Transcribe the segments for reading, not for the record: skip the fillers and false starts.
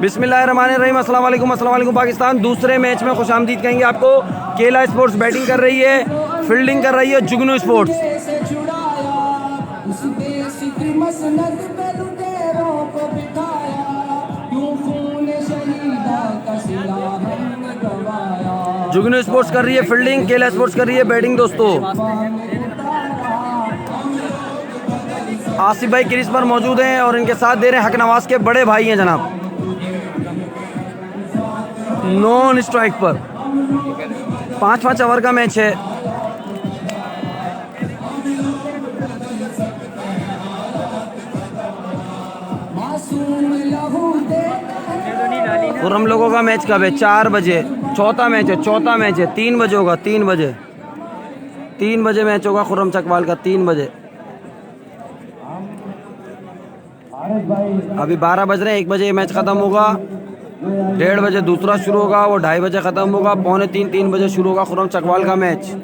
बिस्मिल्लाहिर्रहमानिर्रहीम। अस्सलाम वालेकुम पाकिस्तान। दूसरे मैच में खुशामदीद कहेंगे आपको। केला स्पोर्ट्स बैटिंग कर रही है, फील्डिंग कर रही है जुगनू स्पोर्ट्स। जुगनू स्पोर्ट्स कर रही है फील्डिंग, केला स्पोर्ट्स कर रही है बैटिंग। दोस्तों आसिफ भाई क्रीज पर मौजूद हैं और इनके साथ दे रहे हैं हक नवाज के बड़े भाई हैं जनाब, नॉन स्ट्राइक पर। 5-5 ओवर का मैच है। और हम लोगों का मैच कब है? 4 बजे। चौथा मैच है 3 बजे होगा। 3 बजे मैच होगा खुर्रम चकवाल का। 3 बजे। अभी 12 बज रहे हैं। 1 बजे ये मैच खत्म होगा। 1:30 बजे दूसरा शुरू होगा। वो 2:30 बजे खत्म होगा। 2:45-3 बजे शुरू होगा खुर्रम चकवाल का मैच।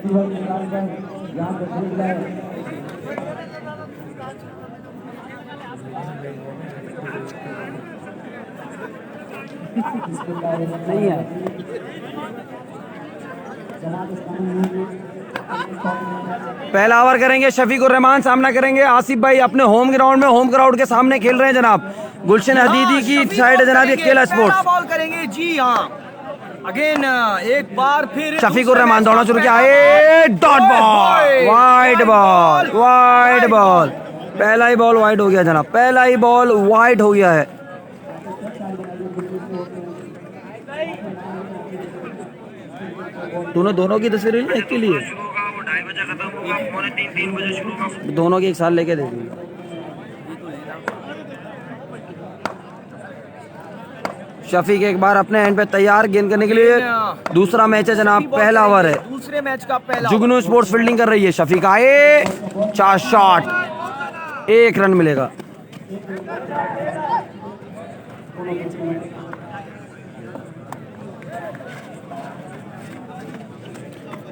नहीं है। पहला ओवर करेंगे शफीकुर रहमान, सामना करेंगे आसिफ भाई अपने होम ग्राउंड में। होम ग्राउंड के सामने खेल रहे हैं जनाब। गुलशन हदीदी की साइड है जनाब ये केला स्पोर्ट्स। बॉल करेंगे जी हाँ। अगेन एक बार फिर शफीकुर रहमान दौड़ना शुरू किया। Dot ball, wide ball. पहला ही बॉल वाइड हो गया जनाब। पहला ही बॉल वाइड हो गया है। दोनों की तस्वीरें एक के लिए दोनों की एक साथ लेके दे दी। शफीक एक बार अपने एंड पे तैयार गेंद करने के लिए। दूसरा मैच है जनाब, पहला ओवर है। दूसरे मैच का पहला जुगनू स्पोर्ट्स फील्डिंग कर रही है। शफीक आए, 4 शॉट, 1 रन मिलेगा।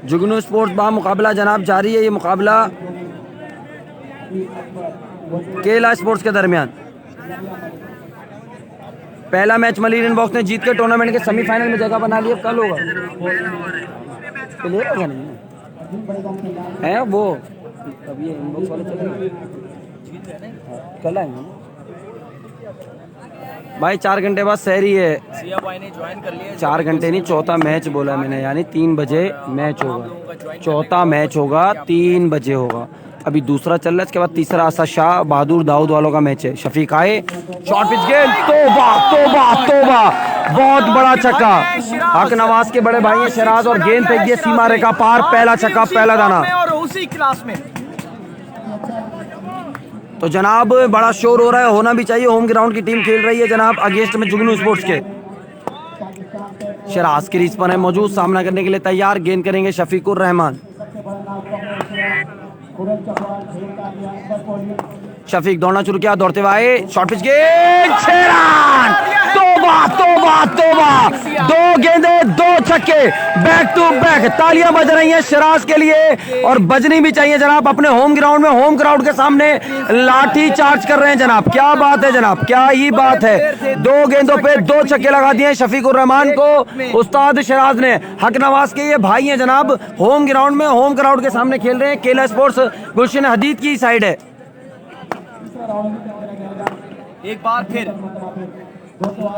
जुगनू स्पोर्ट्स बा मुकाबला जनाब जारी है। ये मुकाबला केला स्पोर्ट्स के दरमियान। पहला मैच मलिन इनबॉक्स ने जीत के टूर्नामेंट के सेमीफाइनल में जगह बना ली। अब कल होगा नहीं है वो। अब ये इनबॉक्स वाले चले कल आएंगे भाई। 4 घंटे बाद सहरी है। सिया भाई ने ज्वाइन कर लिया। 4 घंटे नहीं, चौथा मैच बोला मैंने, यानी 3 बजे मैच होगा। चौथा मैच होगा 3 बजे होगा। अभी दूसरा चल रहा है, इसके बाद तीसरा आसा शाह बहादुर दाऊद वालों का मैच है। शफीक आए, शॉर्ट पिच गेंद, तोबा तोबा तोबा, बहुत बड़ा छक्का। हक नवाज के बड़े भाई हैं शहराज और गेंद फेंक दिए सीमा रेखा पार। पहला छक्का, पहला दाना। और उसी क्लास में तो जनाब बड़ा शोर हो रहा है, होना भी चाहिए। होम ग्राउंड की टीम खेल रही है जनाब अगेंस्ट में जुगनू स्पोर्ट्स के। शहराज क्रीज पर है मौजूद, सामना करने के लिए तैयार। गेंद करेंगे शफीकुर रहमान। शफीक दौड़ना शुरू किया, दौड़ते हुए आए, शॉर्ट पिच गेंद, 6 रन। तोबा तोबा तोबा, 2 गेंदे 2 छक्के, बैक टू बैक। तालियां बज रही हैं शहराज के लिए और बजनी भी चाहिए जनाब। अपने होम ग्राउंड में, होम क्राउड के सामने लाठी चार्ज कर रहे हैं जनाब। क्या बात है जनाब, क्या ही बात है। 2 गेंदों पे 2 छक्के लगा दिए शफीकुर रहमान को उस्ताद शहराज ने। हक नवाज के ये भाई हैं जनाब। होम ग्राउंड में होम क्राउड के सामने खेल रहे हैं। केला स्पोर्ट्स गुलशन हदीद की साइड है। एक बार फिर तोबा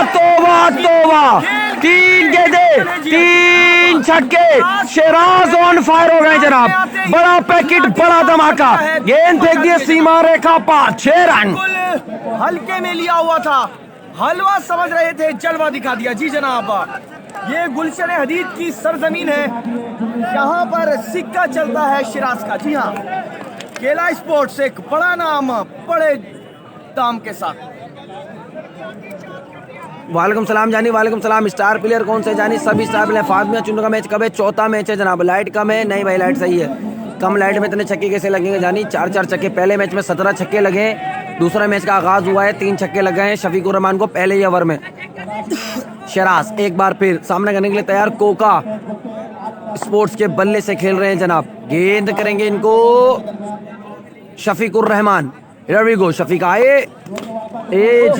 तोबा तोबा, 3 गेंदे 3 छक्के। शहराज ऑन फायर हो गए जनाब। बड़ा पैकेट, बड़ा धमाका। गेंद फेंक दिए सीमा रेखा पार, 6 रन। हल्के में लिया हुआ था, हलवा समझ रहे थे, जलवा दिखा दिया जी जनाब। ये गुलशन हदीद की सरजमीन है, यहाँ पर सिक्का चलता है शहराज का। जी हाँ, केला स्पोर्ट्स एक बड़ा नाम, बड़े दाम के साथ। वालेकुम सलाम जानी, वालेकुम सलाम। स्टार प्लेयर कौन से जानी? सभी स्टार प्लेयर। फातिमा चुन का मैच कब है? चौथा मैच है जनाब। लाइट कम है? नहीं भाई लाइट सही है। कम लाइट में इतने छक्के कैसे लगेंगे जानी? 4-4 छक्के। पहले मैच में 17 छक्के लगे। दूसरा मैच का आगाज हुआ है, 3 छक्के लगे हैं शफीकुर रहमान को पहले ही ओवर में। शहराज एक बार फिर सामना करने के लिए तैयार। कोका स्पोर्ट्स के बल्ले से खेल रहे हैं जनाब। गेंद करेंगे इनको Shafiqur Rahman. Here we go, Shafiq आए, एज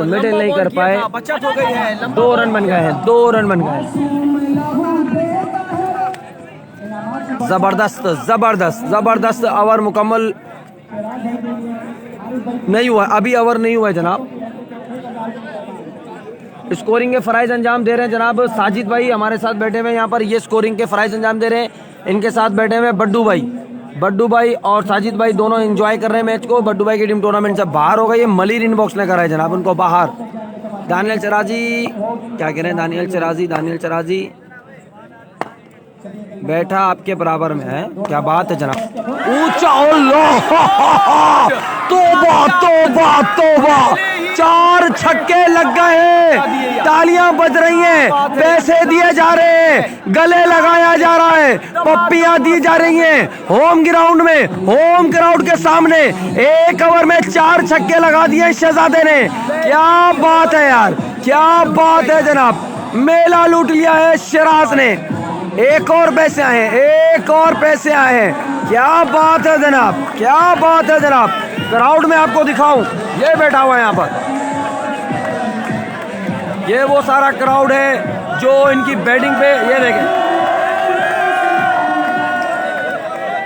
मिडिल नहीं कर पाए, बचत हो गई है, लंबा 2 रन बन गए हैं, 2 रन बन गए हैं। जबरदस्त जबरदस्त जबरदस्त ओवर मुकम्मल नहीं हुआ, अभी ओवर नहीं हुआ है जनाब। स्कोरिंग के फ़राइज़ अंजाम दे रहे हैं जनाब साजिद भाई, हमारे साथ बैठे हुए यहाँ पर, ये स्कोरिंग के फ़राइज़ अंजाम दे रहे हैं। इनके साथ बैठे हुए बड्डू भाई और साजिद भाई दोनों एंजॉय कर रहे हैं मैच को। बड्डू भाई की टीम टूर्नामेंट से बाहर हो गई है, मलिर इनबॉक्स ने करा है जनाब उनको बाहर। दानियल चराजी क्या कह रहे हैं, दानियल चराजी बैठा आपके बराबर में है, क्या बात है जनाब, ऊंचा, तोबा तोबा तोबा, 4 छक्के लग गए हैं, तालियां बज रही हैं, पैसे दिए जा रहे हैं, गले लगाया जा रहा है, पप्पियां दी जा रही हैं, होम ग्राउंड में, होम ग्राउंड के सामने 1 ओवर में 4 छक्के लगा दिए शहजादे ने। क्या बात है यार, क्या बात है जनाब, मेला लूट लिया है शिराज ने। एक और पैसे आए हैं, एक और पैसे आए हैं, क्या बात है जनाब, क्या बात है जनाब। क्राउड में आपको दिखाऊं, ये बैठा हुआ है यहाँ पर, ये वो सारा क्राउड है जो इनकी बैटिंग पे, ये देखें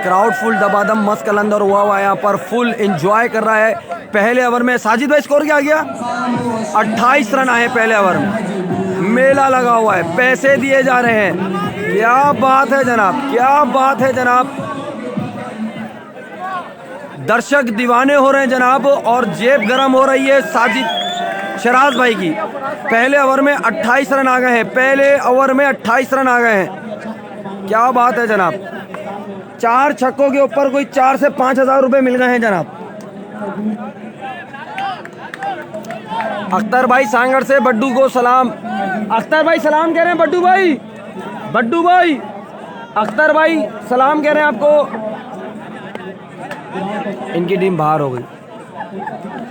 क्राउड फुल दबादम मस्त कलंदर हुआ यहाँ पर, फुल एंजॉय कर रहा है। पहले ओवर में साजिद भाई स्कोर क्या गया, 28 रन आए पहले ओवर में, मेला लगा हुआ है, पैसे दिए जा रहे हैं, क्या बात है जनाब, क्या बात है जनाब। दर्शक दीवाने हो रहे हैं जनाब, और जेब गरम हो रही है साजिद शराज भाई की। पहले ओवर में 28 रन आ गए हैं, पहले ओवर में 28 रन आ गए हैं, क्या बात है जनाब। 4 छक्कों के ऊपर कोई 4 से 5 हज़ार रुपए मिल गए हैं जनाब। अख्तर भाई सांगड़ से बड्डू को सलाम, अख्तर भाई सलाम कह रहे हैं बड्डू भाई, अख्तर भाई सलाम कह रहे हैं आपको। इनकी टीम बाहर हो गई।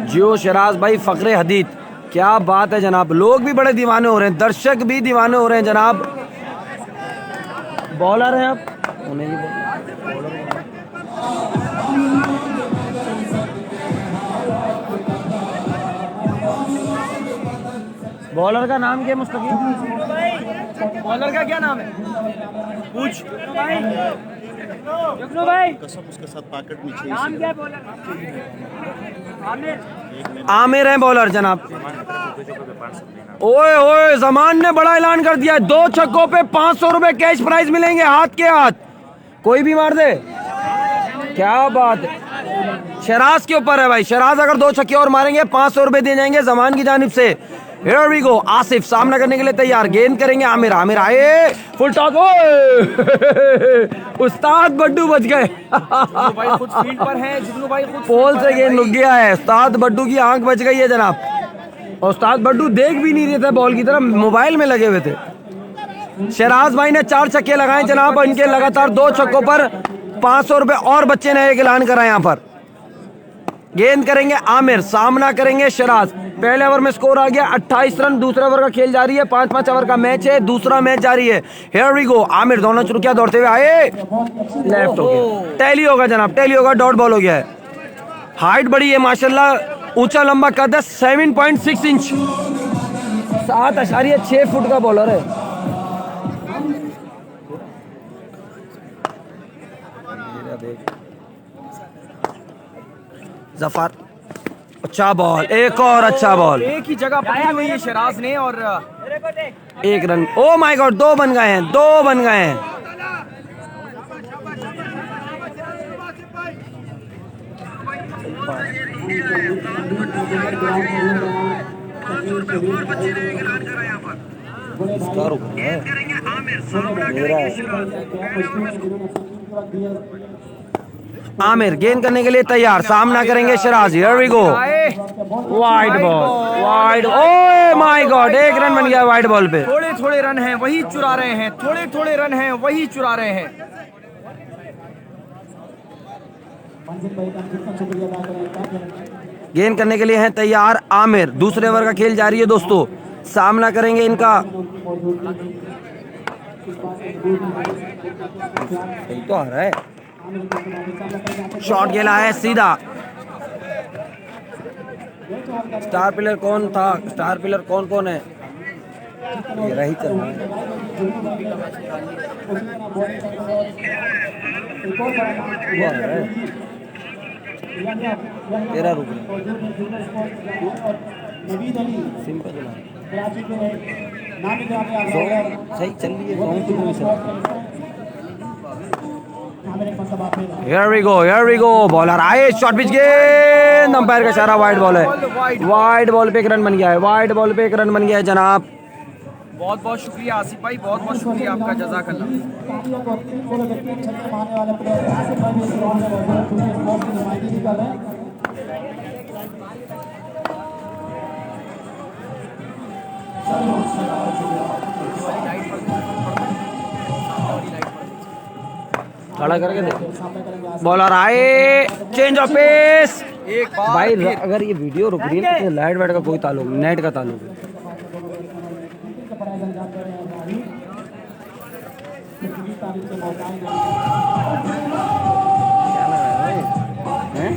जियो शराज भाई फखरे हदीद, क्या बात है जनाब, लोग भी बड़े दीवाने हो रहे हैं, दर्शक भी दीवाने हो रहे हैं जनाब। बॉलर हैं आप, बॉलर का नाम क्या मुस्तकीम, बॉलर का क्या नाम है, पूछ भाई। कसम उसके साथ पॉकेट में नाम क्या है बॉलर, आमिर है बॉलर जनाब। ओए ओए जमान ने बड़ा ऐलान कर दिया है, 2 छक्कों पे 500 रुपए कैश प्राइज मिलेंगे हाथ के हाथ, कोई भी मार दे, क्या बात है। शराज के ऊपर है भाई, शराज अगर 2 छक्के और मारेंगे 500 रुपए दिए जाएंगे जमान की जानिब से। Here we go, आसिफ सामना करने के लिए तैयार, गेंद करेंगे आमिर, आमिर आए, फुल टॉक, उस्ताद बड्डू बच गए। भाई खुद फील्ड पर है, जिग्नू भाई खुद पोल से गेंद लुक गया है, उस्ताद बड्डू की आंख बच गई है जनाब, और उस्ताद बड्डू देख भी नहीं रहे थे बॉल की तरफ, मोबाइल में लगे हुए थे। शराज भाई ने 4 छक्के लगाए जनाब, इनके लगातार 2 छक्कों पर 500 रुपए और बच्चे ने एक ऐलान करा यहाँ पर। गेंद करेंगे आमिर, सामना करेंगे शराज। पहले ओवर में स्कोर आ गया 28 रन, दूसरे ओवर का खेल जारी है, 5-5 ओवर का मैच है, दूसरा मैच जारी है। हियर वी गो, आमिर दोनों चुरकिया दौड़ते हुए आए, लेफ्ट हो गया, टैली होगा जनाब, टैली होगा, डॉट बॉल हो गया है। हाइट बड़ी है माशाल्लाह, ऊंचा लंबा कद है, 7.6 इंच, 7.6 फुट का बॉलर है। जफर, अच्छा बॉल, एक और अच्छा बॉल, एक ही जगह पकड़ी हुई है शराज ने, और 1 रन। ओ माय गॉड, 2 बन गए हैं, 2 बन गए हैं। आमिर गेंद करने के लिए तैयार, सामना करेंगे Sharaz. Here we go, wide ball, wide, oh my God, 1 run बन गया वाइड बॉल पे। थोड़े थोड़े रन हैं वही चुरा रहे हैं, थोड़े थोड़े रन हैं वही चुरा रहे हैं। गेंद करने के लिए हैं तैयार आमिर, दूसरे ओवर का खेल जारी है दोस्तों, सामना करेंगे इनका, तो आ रहा है, शॉट खेला है सीधा, स्टार प्लेयर कौन था, स्टार प्लेयर कौन कौन है, ये रही चल रहा है। तेरा रुक सिंपल सही चल रही है। Here we go, बॉलर आए, शॉट पिच गेंद, अंपायर का इशारा, वाइड बॉल है, वाइड बॉल पे एक रन बन गया है, वाइड बॉल पे एक रन बन गया है जनाब। बहुत बहुत शुक्रिया आसिफ भाई, बहुत बहुत शुक्रिया आपका, जज़ाकल्लाह। खड़ा करके देखो, बॉलर आए, चेंज ऑफ पेस। एक बार भाई फिर। अगर ये वीडियो रुक रही है तो लाइट वाइट का कोई ताल्लुक नहीं, नेट का ताल्लुक है। हैं?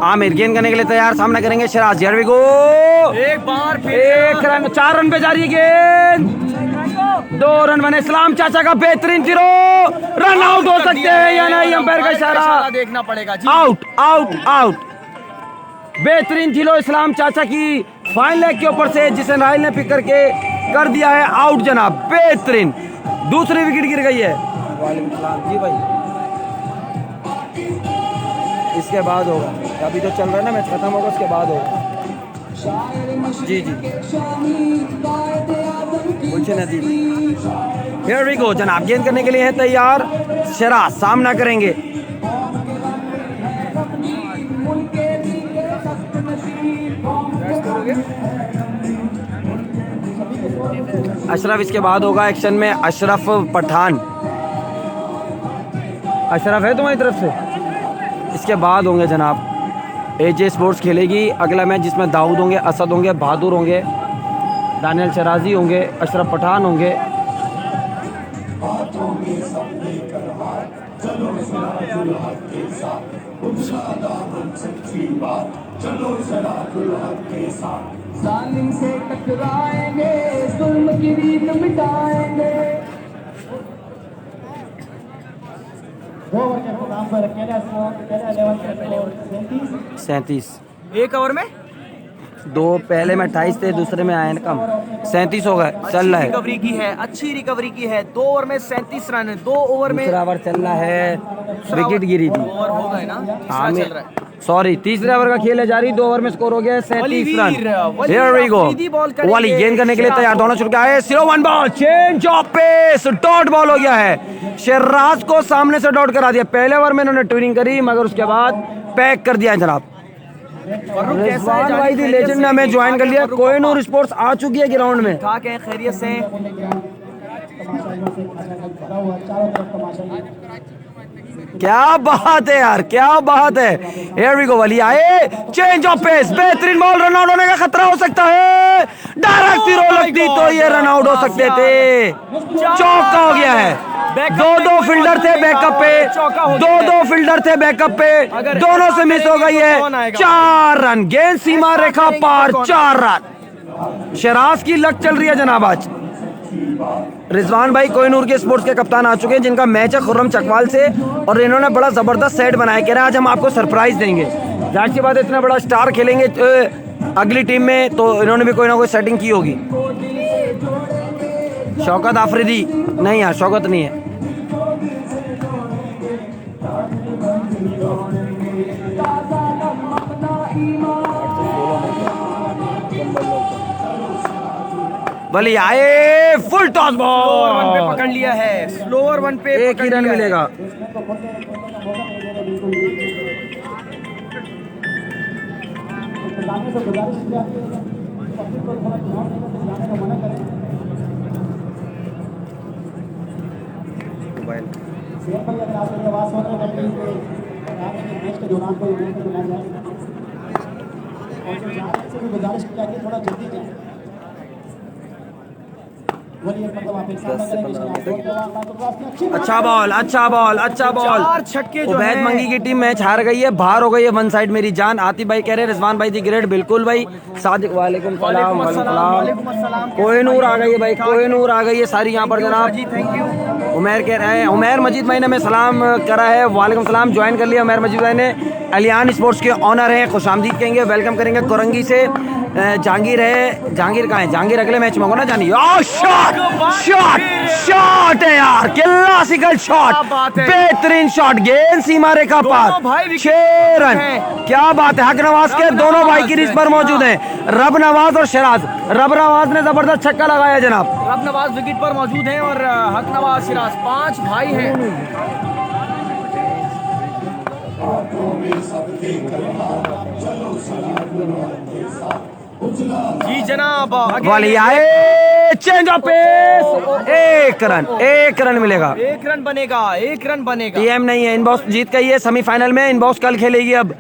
आमिर गेंद करने के लिए तैयार, सामना करेंगे सिराज। हियर वी गो, एक बार फिर एक रन, 4 रन पे जा रही है गेंद, 2 रन बने। इस्लाम चाचा का बेहतरीन थ्रो, रन आउट हो सकते हैं या नहीं, अंपायर का इशारा, देखना पड़ेगा जी। Out out out. बेहतरीन थ्रो इस्लाम चाचा की फाइन लेग के ऊपर से, जिसे राहिल ने पिक करके कर दिया है आउट जनाब, बेहतरीन। दूसरी विकेट गिर गई है। वालेकुम सलाम जी भाई, इसके बाद होगा, अभी तो चल रहा है ना मैच, खत्म होगा उसके बाद होगा। जी जी गुलशन अदीब। हियर वी गो जनाब, गेंद करने के लिए है तैयार सिराज, सामना करेंगे। अशरफ इसके बाद होगा एक्शन में, अशरफ पठान। अशरफ है तुम्हारी तरफ से, इसके बाद होंगे जनाब। एजे स्पोर्ट्स खेलेगी अगला मैच, जिसमें दाऊद होंगे, असद होंगे, बहादुर होंगे, दानियल शराजी होंगे, अशरफ पठान होंगे। जालिम से टकराएंगे, जुल्म की रीत मिटाएंगे। 37 एक ओवर में 2 पहले में 28 थे, दूसरे में आए कम, 37 हो गए, चल रहा है। रिकवरी की है, अच्छी रिकवरी की है। 2 ओवर में 37 रन, 2 ओवर में दूसरा ओवर चल रहा है, विकेट गिरी थी। ओवर हो गए ना, तीसरा चल रहा है। सॉरी, तीसरे ओवर का खेल है जारी, 2 ओवर में स्कोर हो गया 37 रन। Here we go, वाली गेंद करने के लिए तैयार, दोनों चुन के आए, 0-1 ball, change of pace, dot ball हो गया है। शर्राज को सामने से डॉट करा दिया। पहले ओवर में इन्होंने ट्विनिंग करी, मगर उसके बाद पैक कर दिया जनाब। रिजवान भाई दी लेजेंड ने हमें ज्वाइन कर लिया। कोहिनूर स्पोर्ट्स आ चुकी है ग्राउंड में। ठाक है, खैरियत से। क्या बात है यार, क्या बात है। Here we go, वाली आए, चेंज ऑफ पेस, बेहतरीन बॉल, रन आउट होने का खतरा हो सकता है। डायरेक्ट थ्रो लगती तो ये रन आउट हो सकते थे। चौका हो गया है। 2 फील्डर थे बैकअप पे, 2 फील्डर थे बैकअप पे, दोनों से मिस हो गई है। 4 रन, गेंद सीमा रेखा पार, 4 रन। शराज की लक चल रही है जनाब आज। रिजवान भाई कोहिनूर के स्पोर्ट्स के कप्तान आ चुके हैं, जिनका मैच है खुर्रम चकवाल से, और इन्होंने बड़ा जबरदस्त सेट बनाया। कह रहे हैं आज हम आपको सरप्राइज देंगे। जाहिर सी बात है, इतना बड़ा स्टार खेलेंगे अगली टीम में, तो इन्होंने भी कोई ना कोई सेटिंग की होगी। शौकत आफरीदी नहीं यार, शौकत नहीं है। बली आए, फुल टॉस स्लोअर वन पे बॉल, पकड़ लिया है, स्लोअर वन पे एक ही रन मिलेगा। मैच के दौरान कोई मैच को मैच है और जो जाने से भी गुजारिश की जाती है थोड़ा जल्दी जाए। अच्छा बॉल, अच्छा बॉल, अच्छा बॉल। चार छक्के जो उबैद हैं। मंगी की टीम मैच हार गई है, बाहर हो गई है वन साइड मेरी जान। आतिफ भाई कह रहे हैं रिजवान भाई दी ग्रेड, बिल्कुल भाई। सादिक वालेकुम सलाम, वालेकुम अस्सलाम। कोहिनूर आ गई है भाई, कोहिनूर आ गई है सारी यहाँ पर जनाब। जी थैंक यू। उमैर कह रहे हैं, उमैर मजीद भाई ने हमें सलाम करा है, वालेकुम सलाम, ज्वाइन कर लिया उमैर मजीद भाई ने। अलियान स्पोर्ट्स के ऑनर हैं, खुशामदीद कहेंगे, वेलकम करेंगे। कोरंगी से जहांगीर है, जहांगीर कहाँ है? जहांगीर अगले मैच में होगा ना जानी। शॉट शॉट शॉट है यार, क्लासिकल शॉट, बेहतरीन शॉट, गेंद सीमा रेखा पार, 6 रन। क्या बात है, हक नवाज के दोनों भाई की रिस पर मौजूद हैं, रब नवाज और शराज। रब नवाज ने जबरदस्त छक्का लगाया जनाब। रब नवाज विकेट पर मौजूद हैं और हक नवाज सिराज 5 भाई हैं। जी जनाब, वाली आए, चेंज ऑफ पेस, 1 रन मिलेगा। 1 रन बनेगा, 1 रन बनेगा। टीएम नहीं है, इनबॉक्स जीत गई है सेमीफाइनल में। इनबॉक्स कल खेलेगी। अब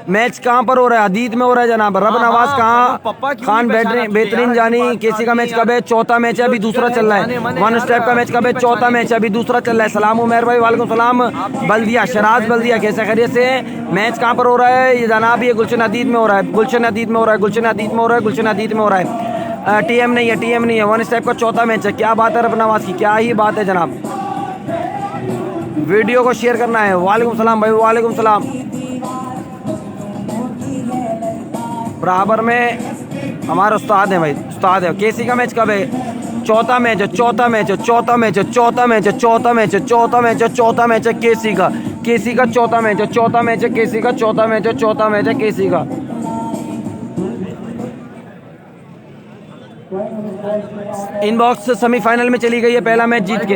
मैच कहाँ पर हो रहा है? हदीद में हो रहा है जनाब। रब नवाज कहाँ, खान बेहतरीन जानी। केसी का मैच कब है? चौथा मैच है, अभी दूसरा चल रहा है। वन स्टेप का मैच कब है? चौथा मैच है, अभी दूसरा चल रहा है। सलाम उमैर भाई, वालेकुम सलाम। बल्दिया शराज बल्दिया, कैसे खैरियत से? मैच कहाँ पर हो रहा है ये जनाब? ये गुलशन हदीद में हो रहा है, गुलशन हदीद में हो रहा है, गुलशन हदीद में हो रहा है, गुलशन हदीद में हो रहा है। टीएम नहीं है, टीएम नहीं है। वन स्टेप का चौथा मैच है। क्या बात है रब नवाज की, क्या ही बात है जनाब। वीडियो को शेयर करना है। वालेकुम सलाम भाई, वालेकुम सलाम। बराबर में हमारे उस्ताद हैं भाई, उस्ताद है। केसी का मैच कब है? चौथा मैच है, चौथा मैच है, चौथा मैच है, चौथा मैच है, चौथा मैच है, चौथा मैच है, चौथा मैच है केसी का, केसी का चौथा मैच है, चौथा मैच है केसी का, चौथा मैच है, चौथा मैच है केसी का। इनबॉक्स सेमीफाइनल में चली गई है, पहला मैच जीत के।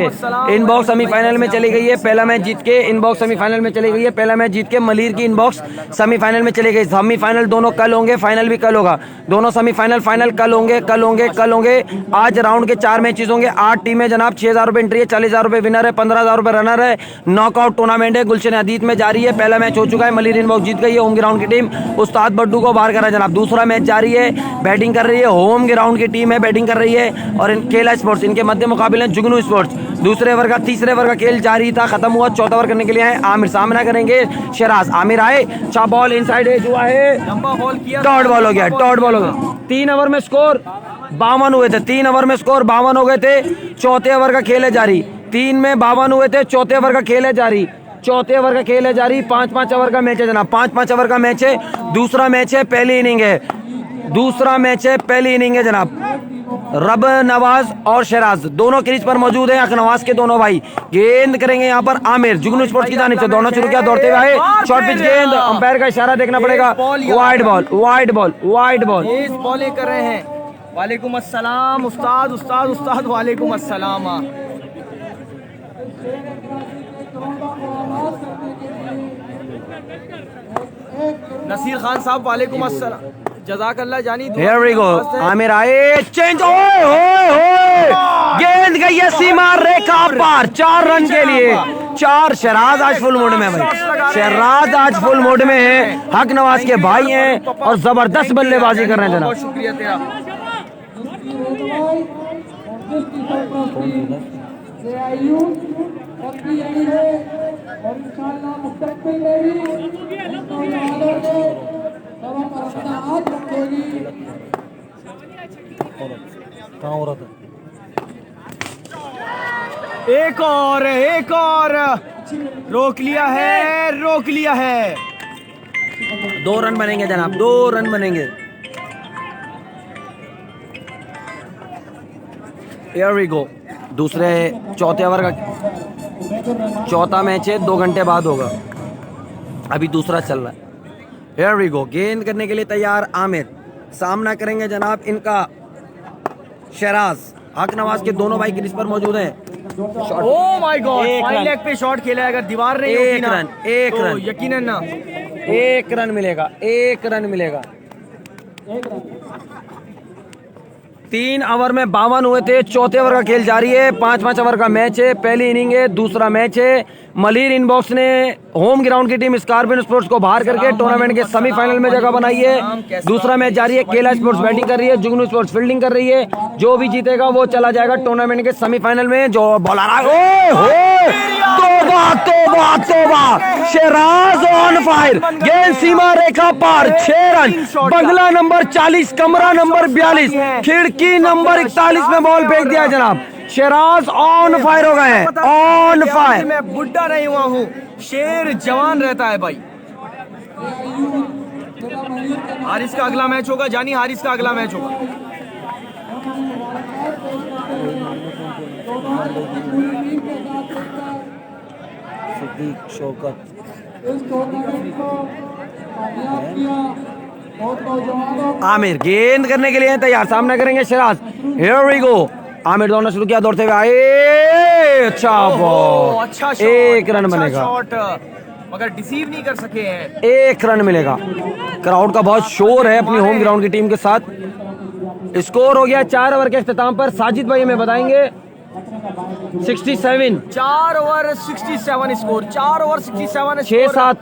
इनबॉक्स सेमीफाइनल में चली गई है, पहला मैच जीत के। इनबॉक्स सेमीफाइनल में चली गई है, पहला मैच जीत के। मलीर की इनबॉक्स सेमीफाइनल में चली गई। सेमीफाइनल दोनों कल होंगे, फाइनल भी कल होगा। दोनों सेमीफाइनल फाइनल कल होंगे, कल होंगे, कल होंगे। आज राउंड के 4 मैचेस होंगे। 8 टीमें जनाब, 6,000 रुपये एंट्री है, 40,000 रुपये विनर है, 15,000 रुपये रनर है। नॉकआउट टूर्नामेंट है, गुलशन हदीद में जारी है। पहला मैच हो चुका है, मलीर इनबॉक्स जीत गई है। होम ग्राउंड की टीम उस्ताद बड्डू को बाहर करा जनाब। दूसरा मैच जारी है, बैटिंग कर रही है, होम ग्राउंड की टीम है, बैटिंग कर रही है। और केला स्पोर्ट्स, इनके मध्य मुकाबले जुगनू स्पोर्ट्स। दूसरे ओवर का, तीसरे ओवर का खेल जारी था, खत्म हुआ। चौथा ओवर करने के लिए आए आमिर, सामना करेंगे शराज। आमिर आए, अच्छा बॉल इनसाइड एज हुआ है, लंबा बॉल किया, डॉट बॉल हो गया, डॉट बॉल हो गया। 3 ओवर में स्कोर 52 हुए थे, 3 ओवर में स्कोर 52 हो गए थे। चौथे ओवर का खेल है जारी, 3 में 52 हुए थे। चौथे ओवर का खेल है जारी, चौथे ओवर का खेल है जारी। 5-5 ओवर का मैच है जनाब, 5-5 ओवर का मैच है। दूसरा मैच है, पहली इनिंग है, दूसरा मैच है, पहली इनिंग है जनाब। रब नवाज और शराज दोनों क्रीज पर मौजूद हैं। नवाज के दोनों भाई गेंद करेंगे यहाँ पर आमिर, जुगनू स्पोर्ट्स की जानिब से। दौड़ना शुरू किया, दौड़ते हुए आए, शॉर्ट पिच गेंद, अंपायर का इशारा देखना पड़ेगा। Wide ball, wide ball, wide ball. तेज बॉलिंग कर रहे हैं। वालेकुम अस्सलाम उस्ताद, उस्ताद, उस्ताद, वालेकुम अस्सलाम। नसीर खान साहब वालेकुम अस्सलाम, जज़ाकल्लाह जानी। Here we go, आमिर आए, चेंज, ओए ओए, गेंद गई है सीमा रेखा पार, 4 रन के लिए 4। शराज आज फुल मूड में भाई, शराज आज फुल मूड में है। हक नवाज के भाई हैं और जबरदस्त बल्लेबाजी कर रहे हैं जनाब। बहुत शुक्रिया तेरा। एक और, एक और, रोक लिया है, रोक लिया है। 2 रन बनेंगे जनाब, 2 रन बनेंगे। Here we go, दूसरे चौथे ओवर का चौथा मैच है, 2 घंटे बाद होगा, अभी दूसरा चल रहा है। Here we go, गेंद करने के लिए तैयार आमिर, सामना करेंगे जनाब इनका शराज। हक नवाज के दोनों भाई क्रीज पर मौजूद हैं। ओह माय गॉड, फाइन लेग पे शॉट खेला है। अगर दीवार नहीं होती ना, एक तो रन, यकीनन ना 1 रन मिलेगा, 1 रन मिलेगा। 3 ओवर में 52 हुए थे। चौथे ओवर का खेल जारी है। 5-5 ओवर का मैच है। पहली इनिंग है, दूसरा मैच है। मलिर इनबॉक्स ने होम ग्राउंड की टीम स्कॉर्पियन स्पोर्ट्स को बाहर करके टूर्नामेंट के सेमीफाइनल में जगह बनाई है। दूसरा मैच जारी है। केला स्पोर्ट्स बैटिंग कर रही है, जुगनू स्पोर्ट्स फील्डिंग कर रही है। जो भी जीतेगा वो चला जाएगा टूर्नामेंट के सेमीफाइनल में। जो बॉलर तोबा तोबा तोबा, शहराज ऑन फायर, गेंद सीमा रेखा पार, 6 रन। बंगला नंबर 40, कमरा नंबर 42, खिड़की नंबर 41 में बॉल फेंक दिया जनाब। शहराज ऑन फायर हो गए हैं, ऑन फायर। मैं बुढ़ा नहीं हुआ हूँ, शेर जवान रहता है भाई। हारिस का अगला मैच होगा, जानी हारिस का अगला मैच होगा। आमिर गेंद करने के लिए तैयार, सामना करेंगे Shahraz. Here we go. Aamir दौड़ना शुरू किया, दौड़ते हुए आए, अच्छा बॉल, अच्छा शॉट, 1 रन बनेगा। शॉट, मगर डिसीव नहीं कर सके हैं। 1 रन मिलेगा। क्राउड का बहुत शोर है अपनी होम ग्राउंड की टीम के साथ। स्कोर हो गया 4 ओवर के इख्तिताम पर। साजिद भाई हमें बताएंगे 67, 4 ओवर 67 स्कोर, 4 ओवर 67, 6-7,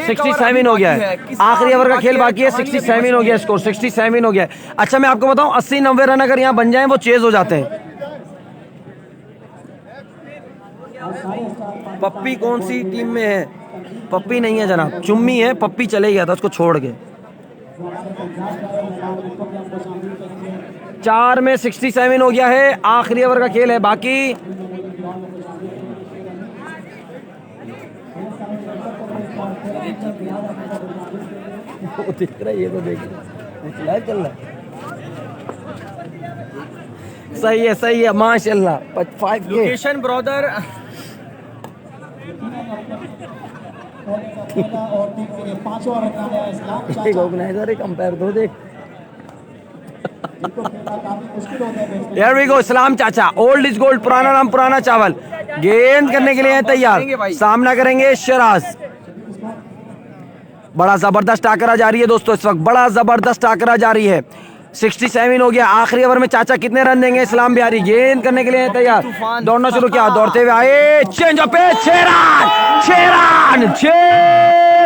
67 हो गया है। आखिरी ओवर का खेल बाकी है। 67 हो गया स्कोर, 67 हो गया है। अच्छा मैं आपको बताऊं, 80-90 रन अगर यहाँ बन जाएं वो चेज हो जाते हैं। पप्पी कौन सी टीम में है? पप्पी नहीं है जनाब, चुम्मी है। पप्पी चले गया था उसको छोड़ के। 4 में 67 हो गया है। आखिरी ओवर का खेल है बाकी। दिख रहा है, ये तो देख चल रहा है। सही है माशाल्लाह। 5 के लोकेशन ब्रदर और टीम के लिए 5 ओवर रखना है। इस्लाम एक ऑर्गेनाइजर एक अंपायर दो देख। काफी मुश्किल होता है। Here we go, इस्लाम चाचा, ओल्ड इज गोल्ड, पुराना नाम पुराना चावल। गेंद करने के लिए हैं तैयार, सामना करेंगे शहराज। बड़ा जबरदस्त टाकरा जारी है दोस्तों इस वक्त, बड़ा जबरदस्त टाकरा जारी है। 67 हो गया। आखिरी ओवर में चाचा कितने रन देंगे? इस्लाम बिहारी गेंद करने के लिए हैं तैयार, दौड़ना शुरू किया, दौड़ते हुए आए, चेंज अप पे 6 run, 6 run, 6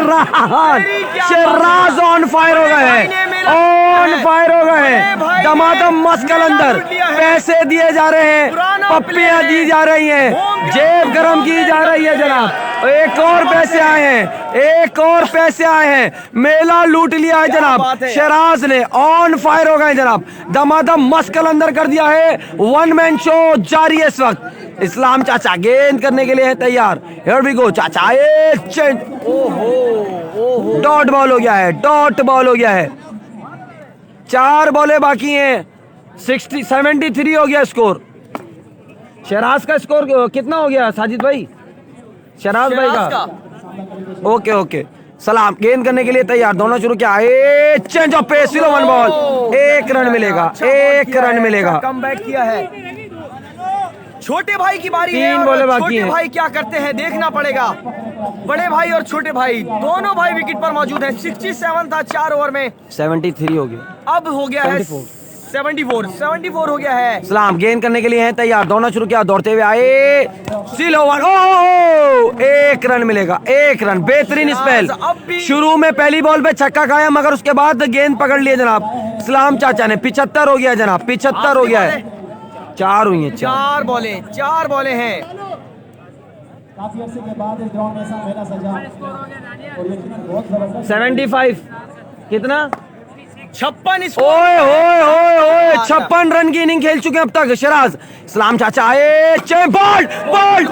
run. Shahraj on fire हो गए हैं, ऑन फायर हो गए हैं। दमादम मस्कल अंदर पैसे दिए जा रहे हैं, पप्पियां दी जा रही हैं, जेब गरम की जा रही है जनाब। एक और पैसे आए हैं, एक और पैसे आए हैं, मेला लूट लिया है जनाब। शहराज ने ऑन फायर हो गए जनाब, दमादम मस्कल अंदर कर दिया है। 1 मैन शो जारी है इस वक्त। इस्लाम चाचा गेंद करने के लिए है तैयार। हियर वी गो चाचा, एक चेंज, ओहो डॉट बॉल हो गया है, डॉट बॉल हो गया है। 4 बॉलें बाकी हैं। 73 हो गया स्कोर। शहराज का स्कोर कितना हो गया साजिद भाई? शहराज भाई का ओके। सलाम गेंद करने के लिए तैयार, दोनों शुरू किया, change of pace, 1 ball, 1 run मिलेगा, 1 रन मिलेगा। कमबैक किया है। छोटे भाई की बारी है, 3 बॉलें बाकी छोटे हैं। भाई क्या करते हैं देखना पड़ेगा। बड़े भाई और छोटे भाई दोनों भाई विकेट पर मौजूद हैं। 67 था 4 ओवर में, 73 हो गया, अब हो गया है 74 हो गया है। सलाम गेंद करने के लिए हैं तैयार, दौड़ना शुरू किया, दौड़ते हुए आए, सील ओवर, 1 रन मिलेगा, 1 रन। बेहतरीन स्पेल, शुरू में पहली बॉल पे छक्का खाया मगर उसके बाद गेंद पकड़ लिए जनाब इस्लाम चाचा ने। 75 हो गया जनाब, 75 हो गया है। 4 हुई है, 4 बॉलें हैं। काफी अरसे के बाद इस ग्राउंड में ऐसा मेला सजा और यकीनन बहुत जबरदस्त। 75 कितना? 56 ओए 56 रन की इनिंग खेल चुके हैं अब तक शहराज। इस्लाम चाचा आए, बोल्ड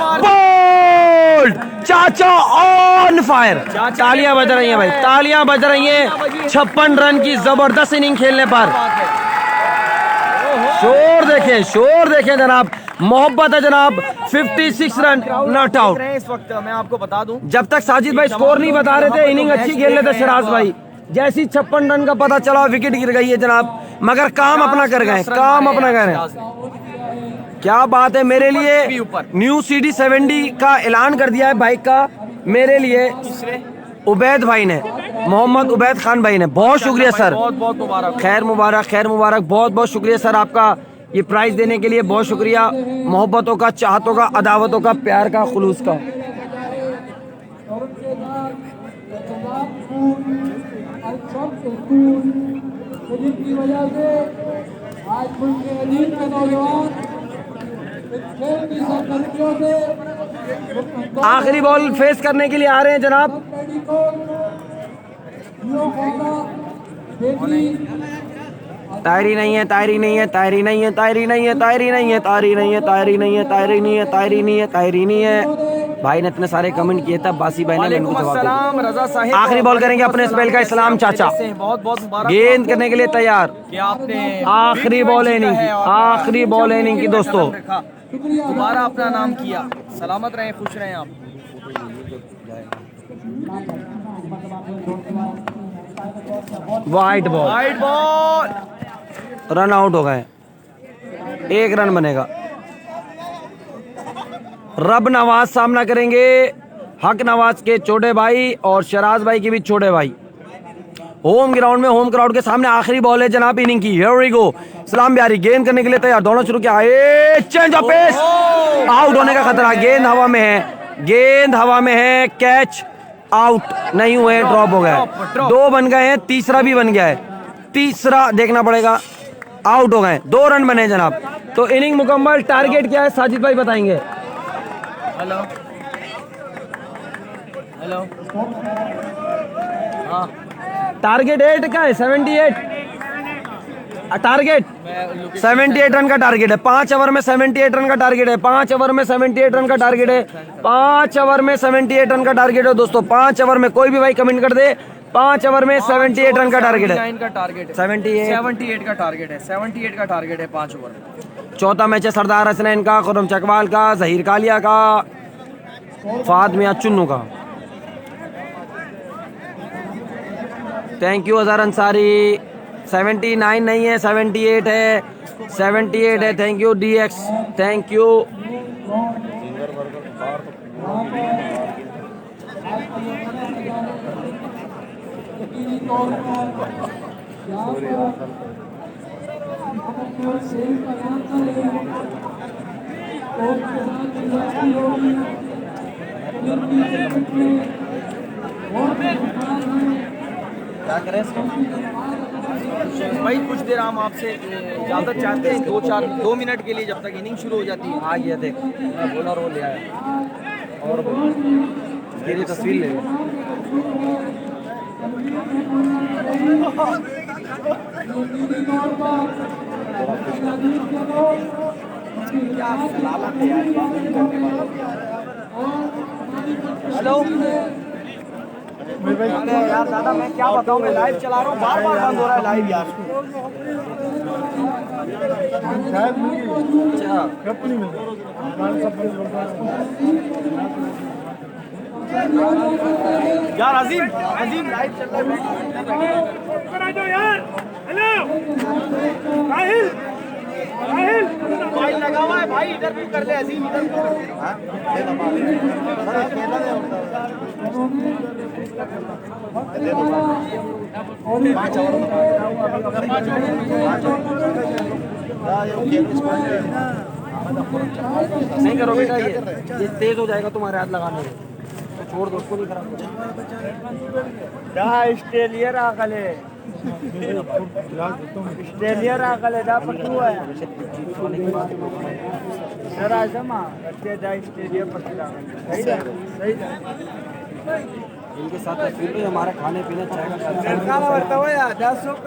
चाचा ऑन फायर। तालियां बज रही हैं भाई, तालियां बज रही हैं 56 रन की जबरदस्त इनिंग खेलने पर। शोर देखें जनाब, मोहब्बत है जनाब। 56 रन नॉट आउट। इस वक्त मैं आपको बता दूं, जब तक साजिद भाई स्कोर नहीं बता रहे थे, इनिंग अच्छी खेल रहे थे शहराज भाई। जैसी 56 रन का पता चला विकेट गिर गई है जनाब, मगर काम अपना कर गए, काम अपना कर गए। क्या बात है। मेरे लिए न्यू CD70 का ऐलान कर दिया है बाइक का, मेरे लिए उबैद भाई ने। मोहम्मद उबैद खान भाई ने, बहुत शुक्रिया सर, बहुत बहुत मुबारक। खैर मुबारक, खैर मुबारक, बहुत बहुत शुक्रिया सर आपका ये प्राइज देने के लिए, बहुत शुक्रिया। मोहब्बतों का, चाहतों का, अदावतों का, प्यार का, खुलूस का। जिसकी वजह से आज मुल्क के अजीम के नौजवान खेल की सरगर्मियों से आखिरी बॉल फेस करने के लिए आ रहे हैं जनाब। तायरी नहीं है, तायरी नहीं है, तायरी नहीं है, तायरी नहीं है, तायरी नहीं है, तायरी नहीं है, तायरी नहीं है, तायरी नहीं है, तायरी नहीं है, तायरी नहीं है। भाई ने इतने सारे कमेंट किए तब बासी भाई ने इनको जवाब दिया। रजा साहिब आखिरी बॉल करेंगे अपने स्पेल का। इस्लाम चाचा बहुत बहुत मुबारक गेंद करने के लिए तैयार। कि आपने आखिरी बॉल इनिंग की, आखिरी बॉल इनिंग की दोस्तों। दोबारा अपना नाम किया। सलामत रहें, खुश रहें आप। White ball, wide ball, run out हो गए, 1 रन बनेगा। रब नवाज सामना करेंगे हक नवाज के छोटे भाई और शराज भाई के भी छोटे भाई। होम ग्राउंड में होम क्राउड के सामने आखिरी बॉल है जनाब इनिंग की। Here we go. Salam Bihari गेंद करने के लिए तैयार, दोनों शुरू किया, चेंज ऑफ पेस, आउट होने का खतरा। गेंद हवा में है, गेंद हवा में है, कैच आउट नहीं हुए, ड्रॉप हो गया। 2 बन गए हैं, तीसरा भी बन गया है, तीसरा देखना पड़ेगा। आउट हो गए, 2 रन बने जनाब। तो इनिंग मुकम्मल। टारगेट क्या है साजिद भाई बताएंगे। हेलो हेलो, हाँ टारगेट 8 का है, 78 टारगेट, 78 रन का टारगेट है। 5 ओवर में 78 रन का टारगेट है, 5 ओवर में 78 रन का टारगेट है, 5 ओवर में 78 रन का टारगेट है दोस्तों। 5 ओवर में कोई भी भाई कमेंट कर दे, 5 ओवर में 78 रन का टारगेट है। 79 का टारगेट है, 78 का टारगेट है, 78 का टारगेट है 5 ओवर में। चौथा मैच है सरदार हसनैन का, खुर्रम चकवाल का, जहीर कालिया का, फाद मियां चुन्नू का। Thank you Azhar Ansari. 79 नहीं है, 78 है, 78 है। Thank you DX, thank you. क्या करें भाई, कुछ देर हम आपसे इजाज़त चाहते हैं, 2 मिनट के लिए, जब तक इनिंग शुरू हो जाती है। आ गया देख, मैं बोला रोल ले आया और तेरी तस्वीर ले हेलो यार दादा, मैं क्या बताऊं, मैं लाइव चला रहा हूँ, बार बार बंद हो रहा है लाइव यार। यार अजीम अजीम लाइव चल रहा है। भाई लगा हुआ है भाई, इधर भी कर ले अजीम, इधर नहीं करो बेटा, ये तेज हो जाएगा तुम्हारे हाथ लगाने में, तो छोड़ दो उसको, नहीं खराब क्या ऑस्ट्रेलिया आकल है, ऑस्ट्रेलिया आकल है, पकड़ू है सर आजमा ऑस्ट्रेलिया पर सही इनके साथ तस्वीर में हमारे खाने पीने चाय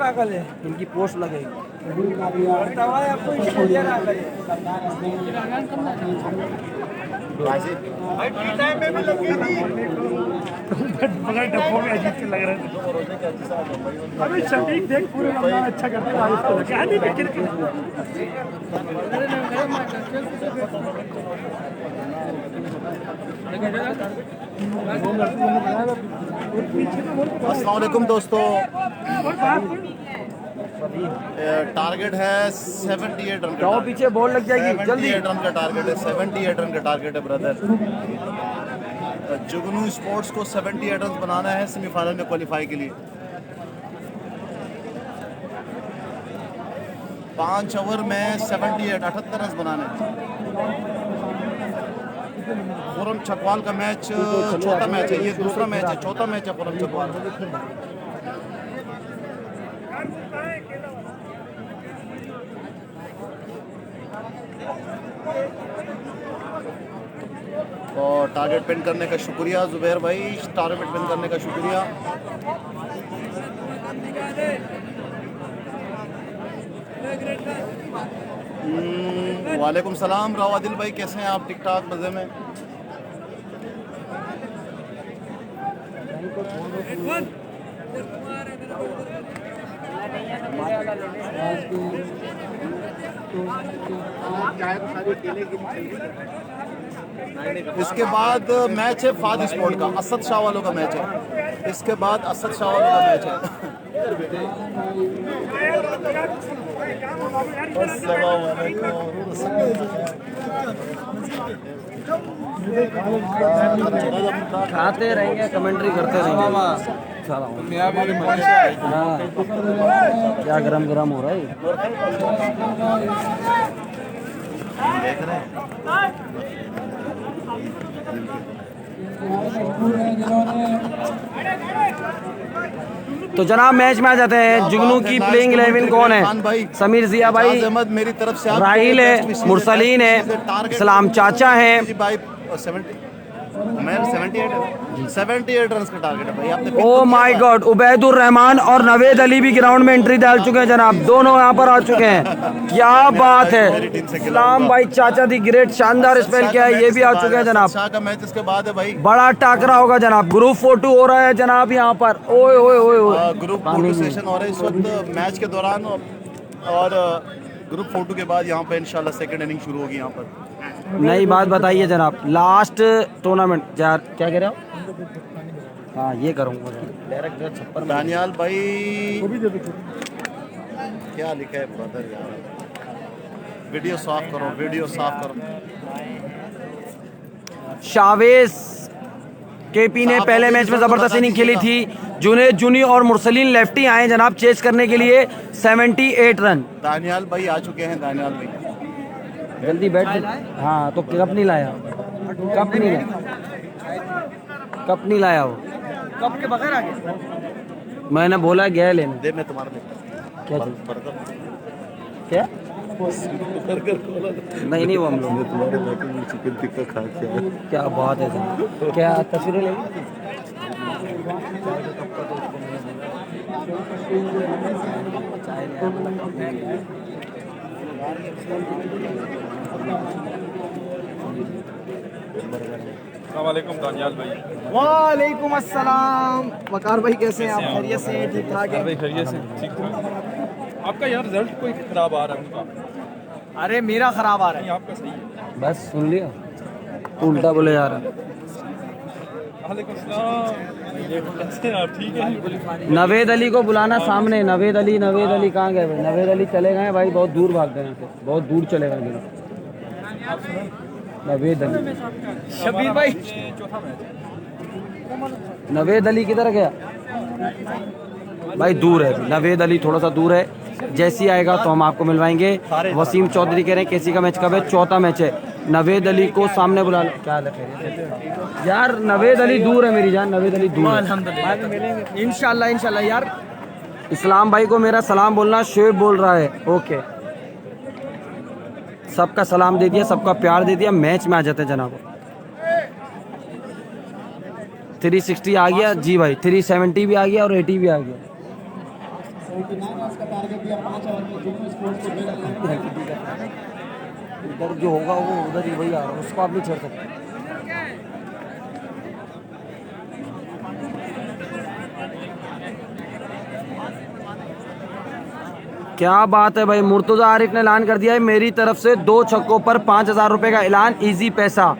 का इनकी पोस्ट लगेगी। अभी शफीक देख पूरे अच्छा करते अस्सलाम वालेकुम दोस्तों, टारगेट है 78 रन का। पीछे बॉल लग जाएगी जल्दी। 78 रन का टारगेट है, 78 रन का टारगेट है ब्रदर। जुगनू स्पोर्ट्स को 78 रन बनाना है सेमीफाइनल में क्वालिफाई के लिए। 5 ओवर में 78 रन बनाने हैं। खुरम छकवाल का मैच चौथा मैच है, ये दूसरा मैच है, चौथा मैच है खुरम छकवाल। और टारगेट पिन करने का शुक्रिया जुबैर भाई, टारगेट पिन करने का शुक्रिया। वालेकुम सलाम रावादिल भाई, कैसे हैं आप? ठीक ठाक मज़े में? इसके बाद मैच है फाद स्पोर्ट का, असद शाह वालों का मैच है। इसके बाद असद शाह वालों का मैच है। खाते रहेंगे, कमेंट्री करते रहेंगे। हाँ, क्या गरम गरम हो रहा है। देख रहे हैं तो जनाब मैच में आ जाते हैं। जुगनू की प्लेइंग 11 कौन है? समीर जिया भाई, अहमद मेरी तरफ से राहिल है, मुरसलीन है, सलाम चाचा है। भाई 78 रन का टारगेट है भाई। आपने oh my God, Ubaidur Rahman और नवेद अली भी ग्राउंड में एंट्री डाल चुके हैं जनाब, दोनों यहाँ पर आ चुके हैं। क्या बात है, सलाम भाई चाचा दी ग्रेट, शानदार स्पेल क्या है, ये भी आ चुके हैं जनाब। शाह का मैच इसके बाद है भाई। बड़ा टाकरा होगा जनाब, ग्रुप फोटो हो रहा है जनाब यहाँ पर। ओए ओए ओए ओए, ग्रुप फोटो सेशन हो रहा है इस वक्त मैच के दौरान, और ग्रुप फोटो के बाद यहाँ पे इंशाल्लाह सेकंड इनिंग शुरू होगी यहाँ पर। नई बात बताइए जनाब, लास्ट टूर्नामेंट यार क्या कह रहे हो? हाँ ये करूँगा डायरेक्ट छप्पर। दानियाल भाई क्या लिखा है ब्रदर यार, वीडियो साफ करो, वीडियो साफ करो। शावेज केपी ने पहले मैच में जबरदस्त इनिंग खेली थी। जुनेद जुनी और मुरसलीन लेफ्टी आए जनाब चेस करने के लिए 78 रन। दानियाल भाई आ चुके हैं, दानियाल भाई जल्दी बैठ। हाँ तो कप नहीं लाया, कप नहीं लाया, कप नहीं लाया वो, कप के बगैर आ गए। मैंने बोला गया लेने। दे मैं तुम्हारे लिए क्या चीज़? बर्गर क्या? नहीं वो हम लोग तुम्हारे लाके में चिकन टिक्का खा के आए। क्या बात है सर, क्या तस्वीरें लेंगे? वालेकुम दानियाल भाई। वालेकुम अस्सलाम वकार भाई, कैसे हैं आप? खैरियत से हैं? ठीक ठाक है भाई खैरियत से, ठीक ठाक। आपका यार रिजल्ट कोई खराब आ रहा है उनका। अरे मेरा खराब आ रहा नहीं है। आपका सही है। बस सुन लिया, उल्टा बोले यार। वालेकुम सलाम, कैसे हैं आप? ठीक है। नवेद अली को बुलाना सामने। नवेद अली कहाँ गए भाई? नवेद अली चले गए भाई, बहुत दूर भाग गए यहाँ से, बहुत दूर चले गए। नवेद अली, शबीर भाई चौथा मैच। नवेद अली किधर गया भाई? दूर है नवेद अली, थोड़ा सा दूर है। जैसी आएगा तो हम आपको मिलवाएंगे। वसीम चौधरी कह रहे हैं केसी का मैच कब है? चौथा मैच है। नवेद अली को सामने बुला लो। क्या यार, नवेद अली दूर है मेरी जान, नवेद अली दूर है। अल्हम्दुलिल्लाह, इंशाल्लाह इंशाल्लाह यार। इस्लाम भाई को मेरा सलाम बोलना, शेब बोल रहा है। ओके, सबका सलाम दे दिया, सबका प्यार दे दिया। मैच में आ जाते हैं जनाब। 360 आ गया जी भाई, 370 भी आ गया और 80 भी आ गया। इधर जो होगा वो उधर ही वही आ रहा है, उसको आप नहीं छोड़ सकते। क्या बात है भाई, मुर्तजा आरिफ ने ऐलान कर दिया है मेरी तरफ से 2 छक्कों पर 5000 रुपए का ऐलान, इजी पैसा।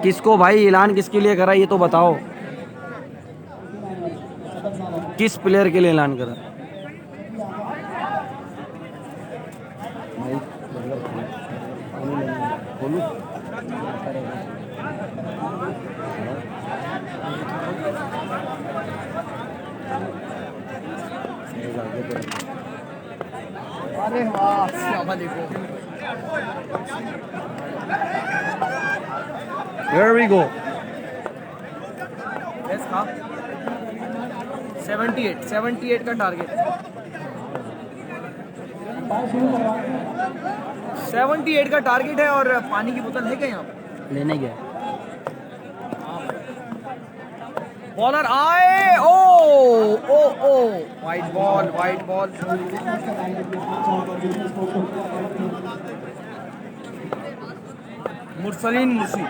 किसको भाई ऐलान किसके लिए करा ये तो बताओ, किस प्लेयर के लिए ऐलान करा? अरे वाह, अस्सलाम वालेकुम। Here we go. यस हाँ, 78 का टारगेट। 78 का टारगेट है। और पानी की बोतल है क्या यहाँ पे? लेने गया। बॉलर आए, ओ वाइट बॉल। मुरसलीन मुर्शी।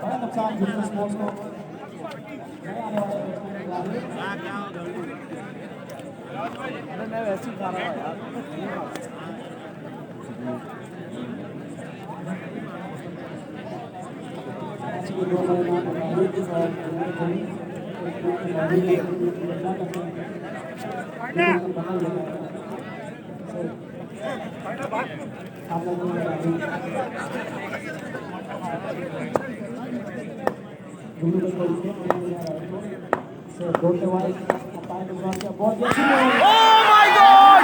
बड़ा नुकसान जिसमें स्पोर्ट्स को मैं वैसे ही खा रहा था यार। Oh my God!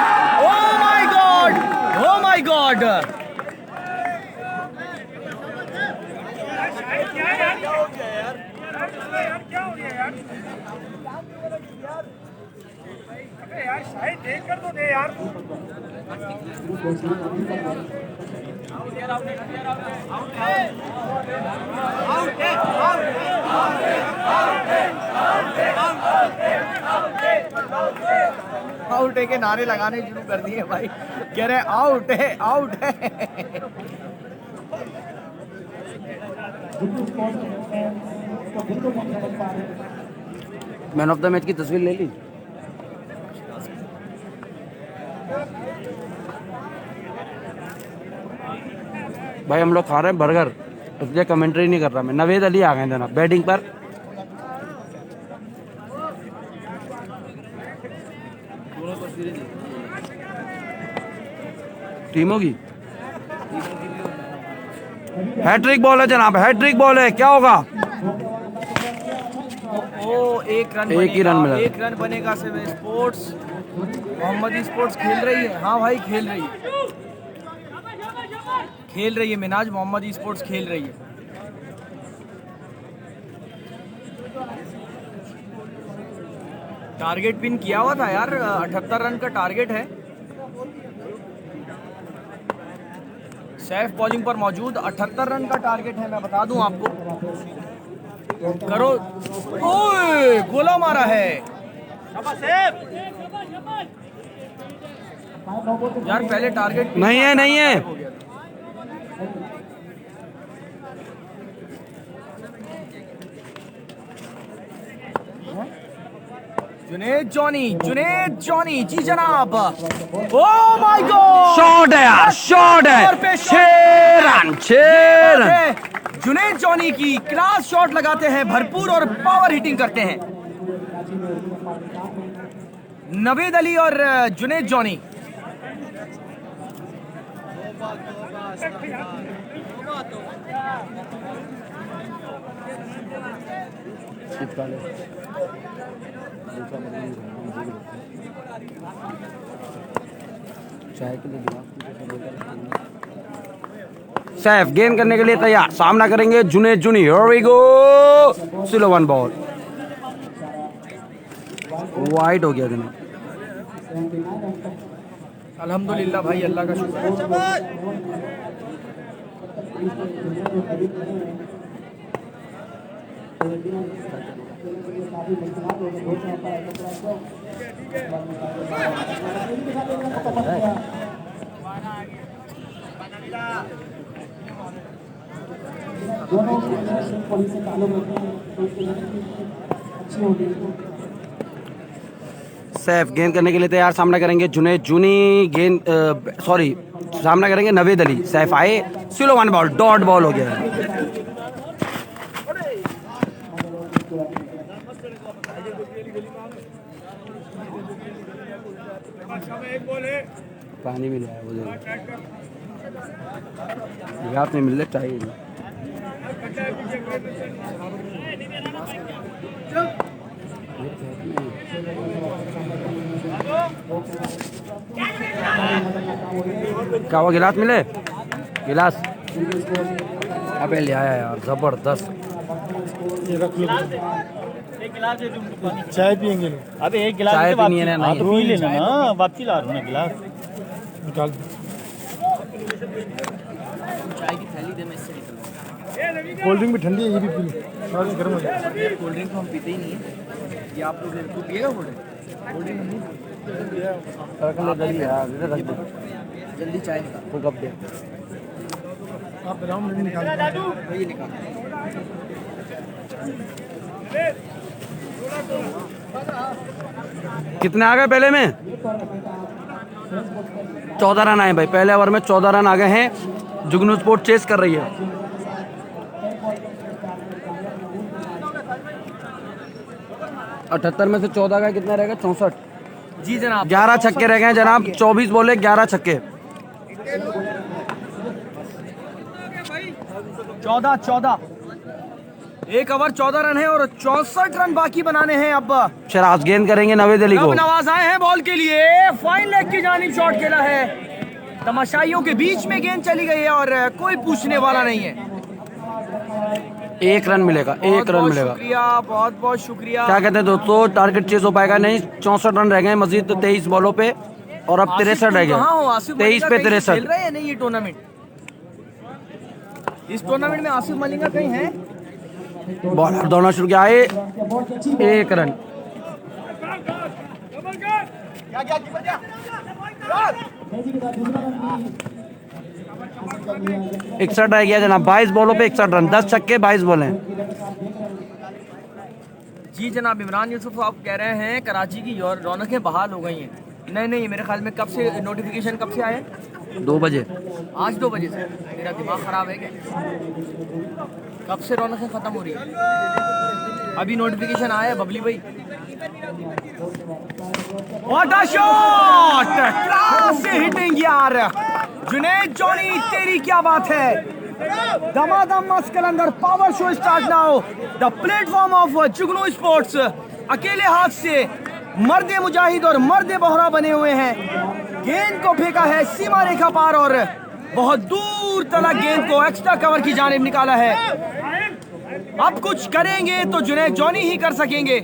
आउट है के नारे लगाने शुरू कर दिए भाई, कह रहे आउट है। मैन ऑफ द मैच की तस्वीर ले ली। भाई हम लोग खा रहे हैं बर्गर, इसलिए कमेंट्री नहीं कर रहा मैं। नवेद अली आ गए थे ना बैटिंग पर। टीमों की हैट्रिक बॉल है जनाब, हैट्रिक बॉल है, क्या होगा? एक ही रन मिला। एक रन बनेगा। से स्पोर्ट्स मोहम्मदी स्पोर्ट्स खेल रही है। हाँ भाई खेल रही है मिनाज, मोहम्मदी स्पोर्ट्स खेल रही है। टारगेट पिन किया हुआ था यार, 78 रन का टारगेट है। सैफ बॉलिंग पर मौजूद, 78 रन का टारगेट है, मैं बता दूं आपको। करो, ओए गोला मारा है यार। पहले टारगेट नहीं है। जुनेद जॉनी जी जनाब। ओ माय गॉड, शॉट है यार, शॉट है। 6 रन। जुनेद जॉनी की क्लास शॉट लगाते हैं भरपूर और पावर हिटिंग करते हैं नवेद अली और जुनेद जॉनी। सैफ गेंद करने के लिए तैयार, सामना करेंगे Junaid Juni. Here we go, slow one ball, wide हो गया जनाब। अल्हम्दुलिल्लाह भाई, अल्लाह का शुक्र। दोनों पुलिस से ताल्लुक रखते हैं तो उसकी अच्छी होगी। सैफ गेंद करने के लिए तैयार, सामना करेंगे जुनेद जूनी। सामना करेंगे नवेद अली। सैफ आए, slow one ball, dot ball हो गया। पानी मिला है वो आप नहीं मिल रहे चाहिए क्या वो गिलास मिले गिलास अबे ले आया यार जबरदस्त चाय पियेंगे अबे एक गिलास चाय के पीनी है वापसी- ना हाँ, नहीं तो पी लेना ना वापसी ला रहा हूँ ना गिलास निकाल कोल्ड ड्रिंक भी ठंडी है ये भी पी थोड़ा सा गर्म हो जाए कोल्ड ड्रिंक तो हम पीते ही नहीं है ये आप लोग तो पिएगा कोल्ड ड्रिंक जल्दी चाय निकाल कब दे आप बनाओ मैं निकाल वही निकाल कितने आ गए पहले में 14 रन आए भाई पहले ओवर में 14 रन आ गए हैं जुगनू स्पोर्ट चेस कर रही है 78 में से 14 का कितना रहेगा 64 जी जनाब 11 छक्के रह गए हैं जनाब 24 बोले 11 छक्के 14 एक ओवर 14 रन है और 64 रन बाकी बनाने हैं अब शराज गेंद करेंगे नवेद अली को अब नवाज आए हैं बॉल के लिए फाइन लेग की जानिब शॉट खेला है तमाशाइयों के बीच में गेंद चली गई है और कोई पूछने वाला नहीं है 1 रन मिलेगा 1 रन मिलेगा शुक्रिया बहुत बहुत शुक्रिया क्या कहते हैं दोस्तों टारगेट चेस हो पाएगा नहीं 64 रन रह गए मजीद 23 बॉलों पे और अब 63 रह कहाँ हो गए आसिफ 23 पे मलिंगा कहीं 63 खेल रहे हैं नहीं ये टूर्नामेंट इस टूर्नामेंट में आसिफ मलिंगा कहीं है बॉलर दौड़ना शुरू किया है 1 रन इकसठ रह गया जनाब 22 बॉलों पे 61 रन 10 छक्के 22 बॉलें जी जनाब इमरान यूसुफ आप कह रहे हैं कराची की रौनकें बहाल हो गई हैं नहीं मेरे ख्याल में कब से नोटिफिकेशन कब से आया 2 बजे आज 2 बजे से मेरा दिमाग खराब है क्या कब से रौनकें खत्म हो रही है अभी नोटिफिकेशन आया है बबली भाई व्हाट अ शॉट क्लास से हिटिंग यार जुनैद जॉनी तेरी क्या बात है Damadam Mast Qalandar power show start now the platform of Jugnu sports अकेले हाथ से मर्दे मुजाहिद और मर्दे बोहरा बने हुए हैं गेंद को फेंका है सीमा रेखा पार और बहुत दूर तक गेंद को एक्स्ट्रा कवर की जानिब निकाला है अब कुछ करेंगे तो जुनैद जॉनी ही कर सकेंगे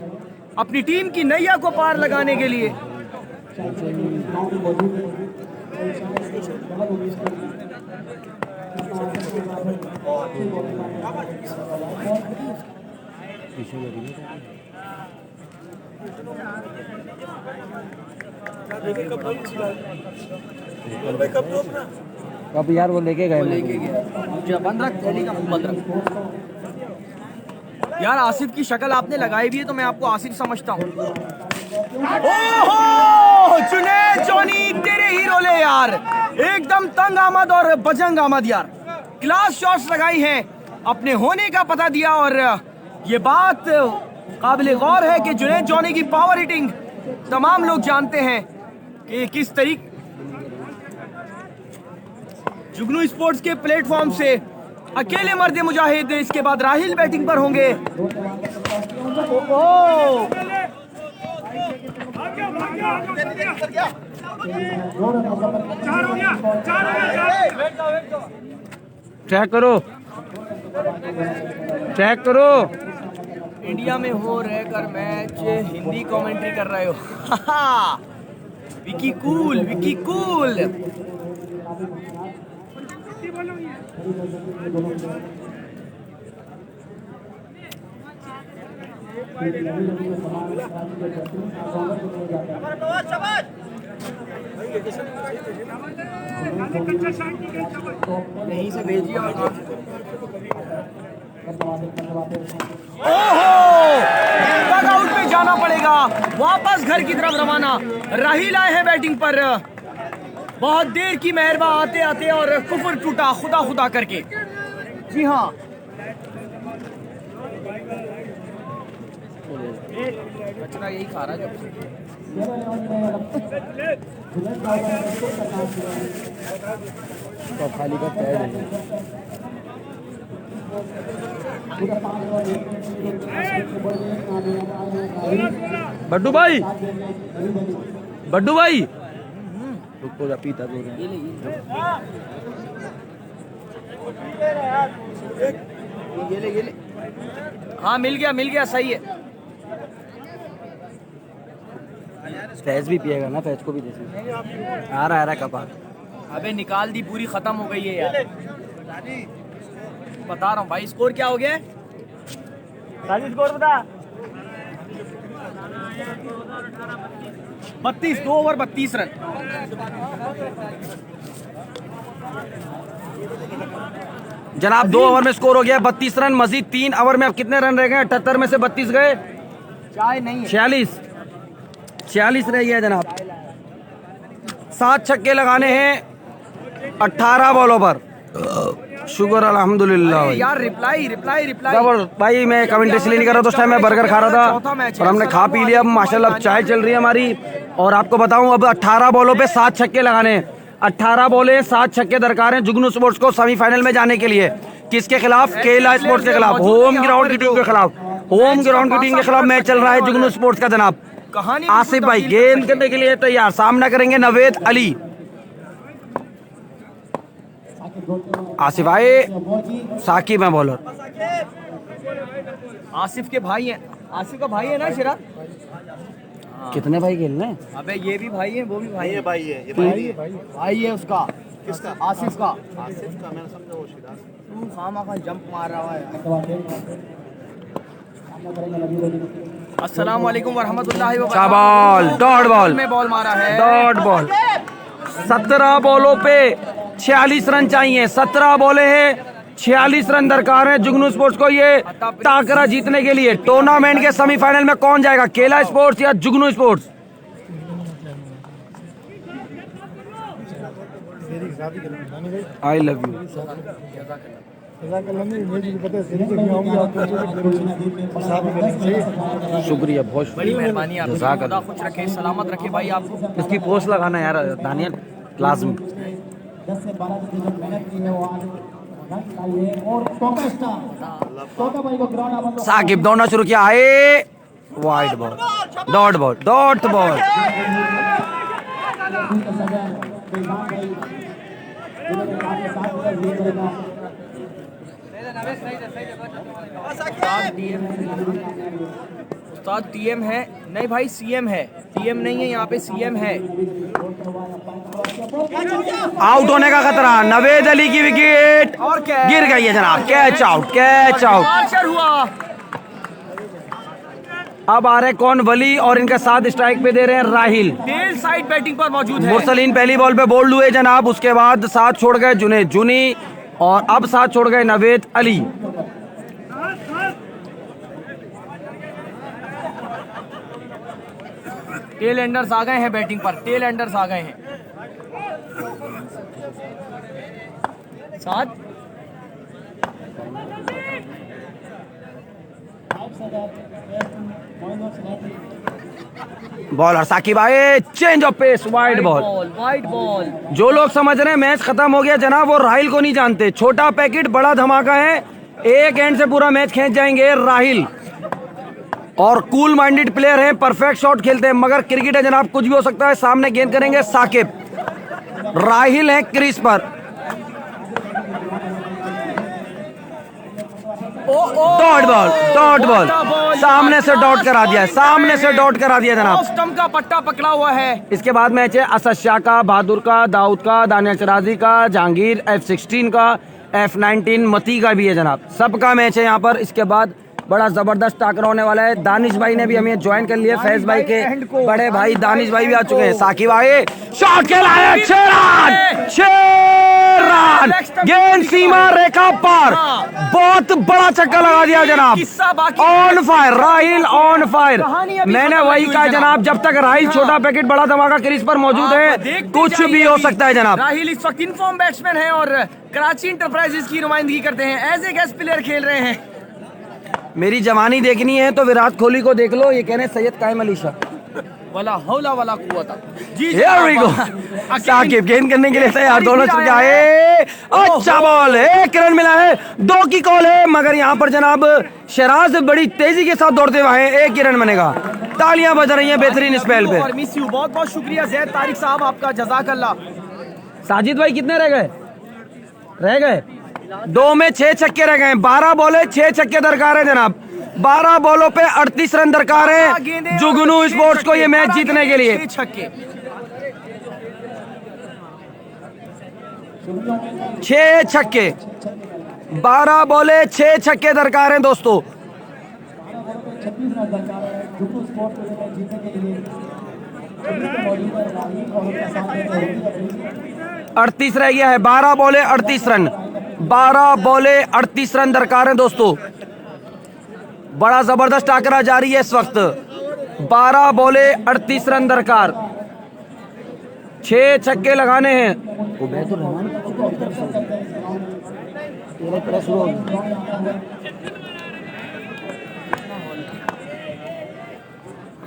अपनी टीम की नैया को पार लगाने के लिए अब यार वो लेके गए बंद रख थैली का मुंह बंद रख यार आसिफ की शक्ल आपने लगाई भी है तो मैं आपको आसिफ समझता हूँ ओहो जुनैद जॉनी तेरे ही रोले यार एकदम तंग आमद और बजंग आमद यार क्लास शॉट्स लगाई हैं अपने होने का पता दिया और ये बात काबिल गौर है कि जुनैद जॉनी की पावर हिटिंग तमाम लोग जानते हैं कि किस तरीके जुगनू स्पोर्ट्स के प्लेटफॉर्म से अकेले मर्दे मुजाहिद इसके बाद राहिल बैटिंग पर होंगे ट्रैक करो ट्रैक करो इंडिया में हो रहकर मैच हिंदी कमेंट्री कर रहे हो विकी कूल यहीं से भेजिए और डगआउट में जाना पड़ेगा वापस घर की तरफ रवाना राहिल आए हैं बैटिंग पर बहुत देर की मेहरबा आते आते और कुफर टूटा खुदा करके जी हाँ बचना यही खा रहा है जब से खाली का पैड है। बड्डू भाई, बड्डू भाई रुको जा, पीता दो ये ले। हाँ मिल गया, सही है। फैज भी पिएगा ना, फैज को भी दे। आ रहा कपार। अबे निकाल दी, पूरी खत्म हो गई है यार। बता रहा हूँ भाई, स्कोर क्या हो गया? स्कोर बता। 32, 2 ओवर 32 रन। जनाब 2 ओवर में स्कोर हो गया 32 रन। मजीद 3 ओवर में अब कितने रन रह गए? 78 में से 32 गए, चाय नहीं है। 46 रह गया जनाब। 7 छक्के लगाने हैं 18 बॉलों पर। शुक्र अल्हम्दुलिल्लाह भाई। यार रिप्लाई। जबरदस्त भाई। मैं कमेंट्री इसलिए नहीं कर रहा था, उस टाइम मैं बर्गर खा रहा था और हमने खा पी लिया। अब माशाल्लाह चाय चल रही है हमारी। और आपको बताऊं, अब 18 बॉलों पे 7 छक्के लगाने हैं। 18 बॉलें 7 छक्के दरकार हैं जुगनू स्पोर्ट्स को सेमीफाइनल में जाने के लिए। किसके खिलाफ? केला स्पोर्ट्स के खिलाफ। होम ग्राउंड की टीम के खिलाफ। होम ग्राउंड की टीम के खिलाफ मैच चल रहा है जुगनू स्पोर्ट्स का जनाब। कहानी आसिफ भाई गेंद करने के लिए तैयार, सामना करेंगे नवेद अली। आसिफ आए, साकिब है बॉलर। आसिफ के भाई हैं। आसिफ का भाई है ना शिरा? कितने भाई खेलने? अबे ये भी भाई है, वो भी भाई है। भाई है उसका। किसका? आसिफ का। आसिफ का मैंने समझा वो शिराज। तू खामा जंप मार रहा है। अस्सलाम वालेकुम वरहमतुल्लाहि व क्या बॉल, डॉट बॉल में बॉल मारा है। Dot ball. 17 बॉलों पे 46 रन चाहिए। 17 बॉले हैं, 46 रन दरकार है जुगनू स्पोर्ट्स को ये टाकरा जीतने के लिए। टूर्नामेंट के सेमीफाइनल में कौन जाएगा? केला स्पोर्ट्स या जुगनू स्पोर्ट्स? I love you. शुक्रिया, बहुत बड़ी मेहरबानी आपकी। जज़ाक खुदा खुश रखे, सलामत रखे भाई आपको। इसकी पोस्ट लगाना यार दानियल, लाजमी। 10 से 12 दिन मेहनत की है वो आज रन लाइए। और टोका भाई को ग्राउंड साकिब दौड़ना शुरू किया है। Wide ball, dot ball, dot ball. उस्ताद टीएम है? नहीं भाई सीएम है। टीएम नहीं है यहाँ पे, सीएम है। आउट होने का खतरा। नवेद अली की विकेट और क्या गिर गई है जनाब। Catch out, catch out. Archer हुआ। अब आ रहे कौन? वली, और इनका साथ स्ट्राइक पे दे रहे हैं राहिल। टेल साइड बैटिंग पर मौजूद है। मुरसलीन पहली बॉल पे बोल्ड हुए जनाब। उसके बाद साथ छोड़ गए जुने जुनी और अब साथ छोड़ गए नवेद अली। टेल एंडर्स आ गए हैं बैटिंग पर। टेल एंडर्स आ गए हैं। साथ बॉलर साकिब आए, change of pace, wide ball. Wide ball. जो लोग समझ रहे हैं मैच खत्म हो गया जनाब, वो राहिल को नहीं जानते। छोटा पैकेट बड़ा धमाका है। एक एंड से पूरा मैच खींच जाएंगे राहिल। और कूल माइंडेड प्लेयर हैं, परफेक्ट शॉट खेलते हैं। मगर क्रिकेट है जनाब, कुछ भी हो सकता है। सामने गेंद करेंगे साकिब। राहिल है क्रीज पर। Dot ball, dot ball. सामने से डॉट करा दिया, सामने से डॉट करा दिया जनाब। स्टंप का पट्टा पकड़ा हुआ है। इसके बाद मैच है असद शाह का, बहादुर का, दाऊद का, दानियल शराजी का, जहांगीर, F16 का, F19 मती का भी है जनाब। सबका मैच है यहाँ पर। इसके बाद बड़ा जबरदस्त टाकरा होने वाला है। दानिश भाई ने भी हमें ज्वाइन कर लिया। फैज भाई के बड़े भाई दानिश भाई भी आ चुके हैं। साकिब आए, शॉट खेला है, 6 रन, 6 रन। गेंद सीमा रेखा पार। बहुत बड़ा छक्का लगा दिया जनाब। On fire Rahil, on fire. मैंने वही कहा जनाब, जब तक राहिल छोटा पैकेट बड़ा धमाका क्रीज पर मौजूद है, कुछ भी हो सकता है जनाब। राहिल इस वक्त इनफॉर्म बैट्समैन है और कराची इंटरप्राइजेस की नुमाइंदगी करते हैं। एज ए गेस्ट प्लेयर खेल रहे हैं। मेरी जवानी देखनी है तो विराट कोहली को देख लो। ये कह रहे हैं सैयद कायम अली शाह। वला हौला वला कुव्वता। जी Here we go. साकिब गेंद करने के लिए तैयार, दोनों चल के आए। अच्छा बॉल, 1 रन मिला है, 2 की कॉल है, मगर यहाँ पर जनाब शराज बड़ी तेजी के साथ दौड़ते हुए हैं, 1 ही रन बनेगा। तालियां बज रही हैं बेहतरीन स्पेल पे। और मिस यू, बहुत बहुत शुक्रिया जैद तारिक साहब आपका, जज़ाकल्लाह। साजिद भाई कितने रह गए 2 में 6 छक्के रह गए। 12 बॉले 6 छक्के दरकार है जनाब। 12 बॉलों पे 38 रन दरकार है जुगनू स्पोर्ट्स को ये मैच जीतने के लिए। 6 छक्के, 6 छक्के, 12 बॉले 6 छक्के दरकार हैं दोस्तों। 36 रन दरकार है जुगनू स्पोर्ट्स को मैच जीतने के लिए। 38 रह गया है, 12 बॉले 38 रन, 12 बॉले 38 रन दरकार हैं दोस्तों। बड़ा जबरदस्त टाकरा जारी है इस वक्त। 12 बॉले 38 रन दरकार, 6 छक्के लगाने हैं।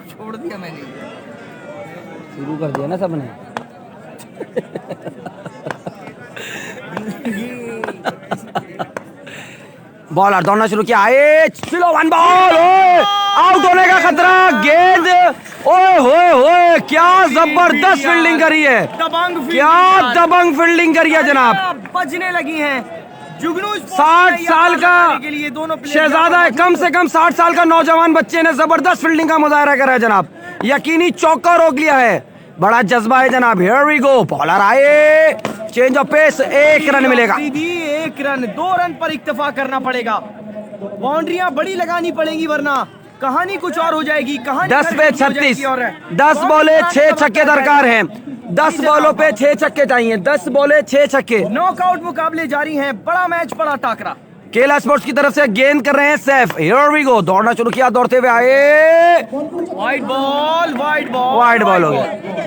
छोड़ दिया मैंने, शुरू कर दिया ना सबने। बॉलर दौड़ना शुरू किया, स्लो 1 बॉल, आउट होने का खतरा। गेंद, ओए होए होए, क्या जबरदस्त फील्डिंग करी है, दबंग फील्डिंग, क्या दबंग फील्डिंग करी है जनाब। बजने लगी हैं जुगनू 60 साल का के लिए दोनों शहजादा है, कम से कम 60 साल का नौजवान बच्चे ने जबरदस्त फील्डिंग का मुजाहरा करा है जनाब। यकीनी चौका रोक लिया है, बड़ा जज्बा है जनाब। हियर वी गो, बॉलर आए, चेंज ऑफ पेस, 1 रन मिलेगा। 1 रन, 2 रन पर इक्तफा करना पड़ेगा। बाउंड्रियां बड़ी लगानी पड़ेंगी वरना कहानी कुछ और हो जाएगी। कहानी 10 पे 36, 10 बॉले 6 छक्के दरकार हैं। 10 बॉलों पे 6 छक्के चाहिए, 10 बॉले 6 छक्के। नॉकआउट मुकाबले जारी हैं, बड़ा मैच, बड़ा टाकरा। केला स्पोर्ट्स की तरफ से गेंद कर रहे हैं सैफ। हियर वी गो, दौड़ना शुरू किया, दौड़ते हुए आए, wide ball, wide ball, wide ball हो गया।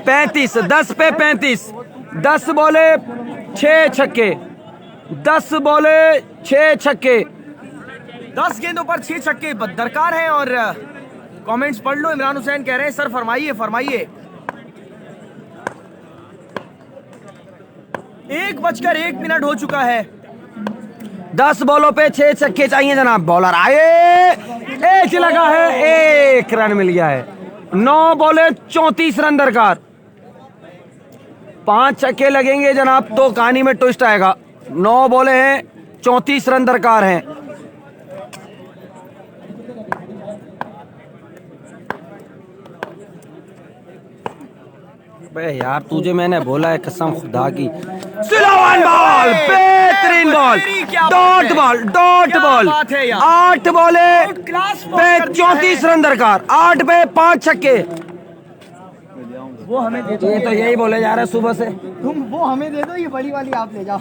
35, 10 पे 35, 10 बॉले 6 छक्के, 10 बॉले 6 छक्के। 10 गेंदों पर 6 छक्के दरकार हैं। और कमेंट्स पढ़ लो, इमरान हुसैन कह रहे हैं सर फरमाइए फरमाइए। 1:01 हो चुका है। 10 बॉलों पे 6 छक्के चाहिए जनाब। बॉलर आए, 1 लगा है, 1 रन मिल गया है। 9 बॉले 34 रन दरकार, 5 छक्के लगेंगे जनाब तो कहानी में ट्विस्ट आएगा। 9 बॉले हैं, 34 रन दरकार हैं। बे यार तुझे मैंने बोला है कसम खुदा की। स्लो 1 बॉल, बेहतरीन ball, dot ball, dot ball. 8 बॉले पे 34 रन दरकार, 8 पे 5 छक्के। वो हमें दे दो, ये तो यही बोले जा रहे हैं सुबह से। तुम वो हमें दे दो, ये बड़ी वाली आप ले जाओ।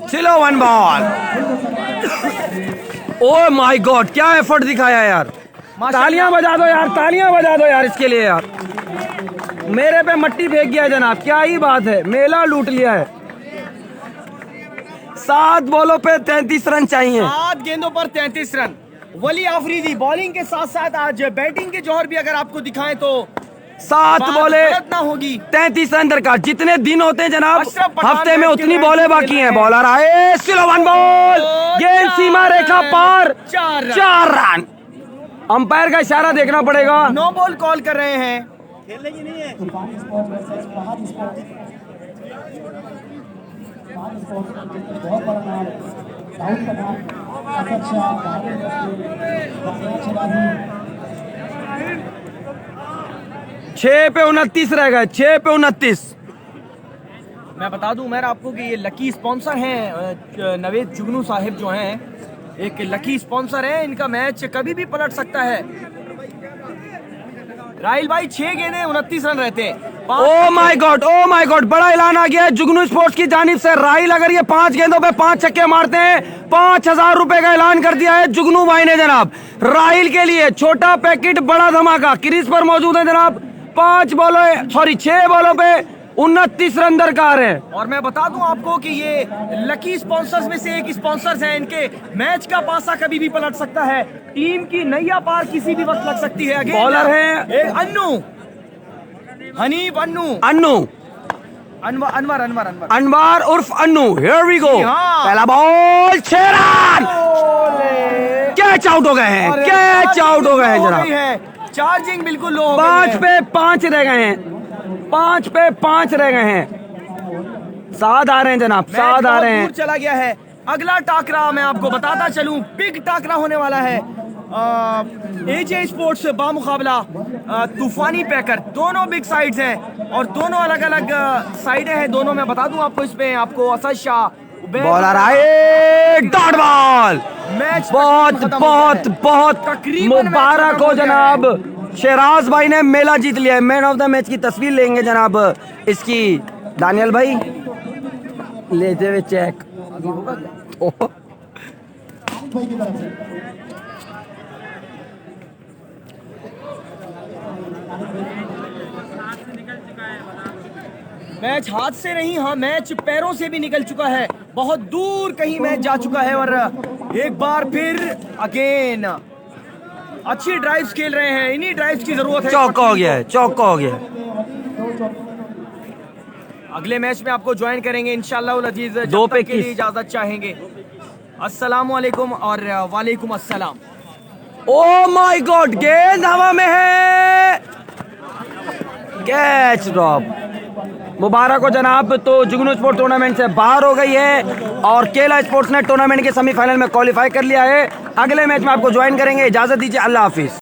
Slow 1 ball. Oh my God, क्या एफर्ट दिखाया यार। तालियां बजा दो यार, तालियां बजा दो यार इसके लिए यार। मेरे पे मट्टी फेंक गया जनाब, क्या ही बात है, मेला लूट लिया है। 7 बॉलों पे 33 रन चाहिए। 7 गेंदों पर 33 रन। वली आफरीदी बॉलिंग के साथ साथ आज बैटिंग के जौहर भी अगर आपको दिखाएं तो 7 बॉले ना होगी। 33 रन दरकार। जितने दिन होते हैं जनाब अशरफ पठान हफ्ते में उतनी बैटिंग बॉलें बाकी हैं। बॉलर आए, स्लो 1 बॉल, गेंद सीमा रेखा पार, 4 रन। अंपायर का इशारा देखना पड़ेगा। 9 बॉल कॉल कर रहे हैं। Toofani sports versus Fahad sports. Fahad sports का बहुत बड़ा नाम है। दाऊद पठान, असद शाह, भागेंद्र चलानी। 6 पे 29 रह गए, 6 पे 29। मैं बता दूं मैं आपको कि ये लकी स्पॉन्सर हैं नवेद जुगनू साहिब जो हैं, एक लकी स्पॉन्सर है। इनका मैच कभी भी पलट सकता है। राहिल भाई 6 गेंदें 29 रन रहते हैं। Oh my God, oh my God, बड़ा ऐलान आ गया है जुगनू स्पोर्ट्स की जानिब से। राहिल अगर ये 5 गेंदों पे 5 छक्के मारते हैं, 5000 रुपए का ऐलान कर दिया है जुगनू भाई ने जनाब। राहिल के लिए छोटा पैकेट बड़ा धमाका क्रीज पर मौजूद है जनाब। 6 बॉलों पे 29 रन दरकार है। और मैं बता दूं आपको कि ये लकी स्पॉन्सर्स में से एक स्पॉन्सर्स हैं। इनके मैच का पासा कभी भी पलट सकता है, टीम की नैया पार किसी भी वक्त लग सकती है। बॉलर है अन्नू, हनीफ अन्नू, अनवर अनवर उर्फ अन्नू। हियर वी गो। हाँ। पहला बॉल 6 रन। कैच आउट हो गए हैं, कैच आउट हो गए हैं जनाब। चार्जिंग बिल्कुल लो हो 5 पे 5 रह गए हैं, 5 पे 5 रह गए हैं। साथ आ रहे हैं जनाब, साथ आ रहे हैं। चला गया है। अगला टाकरा मैं आपको बताता चलूं, बिग टाकरा होने वाला है। एजे स्पोर्ट्स बामुकाबला तूफानी पैकर, दोनों बिग साइड्स हैं और दोनों अलग अलग साइडें हैं। दोनों मैं बता दूं आपको, इसमें आपको असद शाह बॉलर आए, डॉट बॉल। मैच बहुत बहुत बहुत मुबारक हो जनाब, शहराज भाई ने मेला जीत लिया है। मैन ऑफ द मैच की तस्वीर लेंगे जनाब इसकी दानियल भाई लेते हुए चेक। भाई की तरफ से मैच हाथ से नहीं, हाँ मैच पैरों से भी निकल चुका है। बहुत दूर कहीं मैच जा चुका है और एक बार फिर अगेन अच्छी ड्राइव्स खेल रहे हैं। इन्हीं ड्राइव्स की जरूरत है। चौका हो गया है, चौका हो गया है। अगले मैच में आपको ज्वाइन करेंगे इंशाल्लाह उल अजीज। जब 2 पे तक के लिए इजाजत चाहेंगे। अस्सलाम वालेकुम और वालेकुम अस्सलाम। ओ माय गॉड, गेंद हवा में है, कैच ड्रॉप। मुबारक हो जनाब। तो जुगनू स्पोर्ट टूर्नामेंट से बाहर हो गई है और केला स्पोर्ट्स ने टूर्नामेंट के सेमीफाइनल में क्वालिफाई कर लिया है। अगले मैच में आपको ज्वाइन करेंगे। इजाजत दीजिए, अल्लाह हाफिज।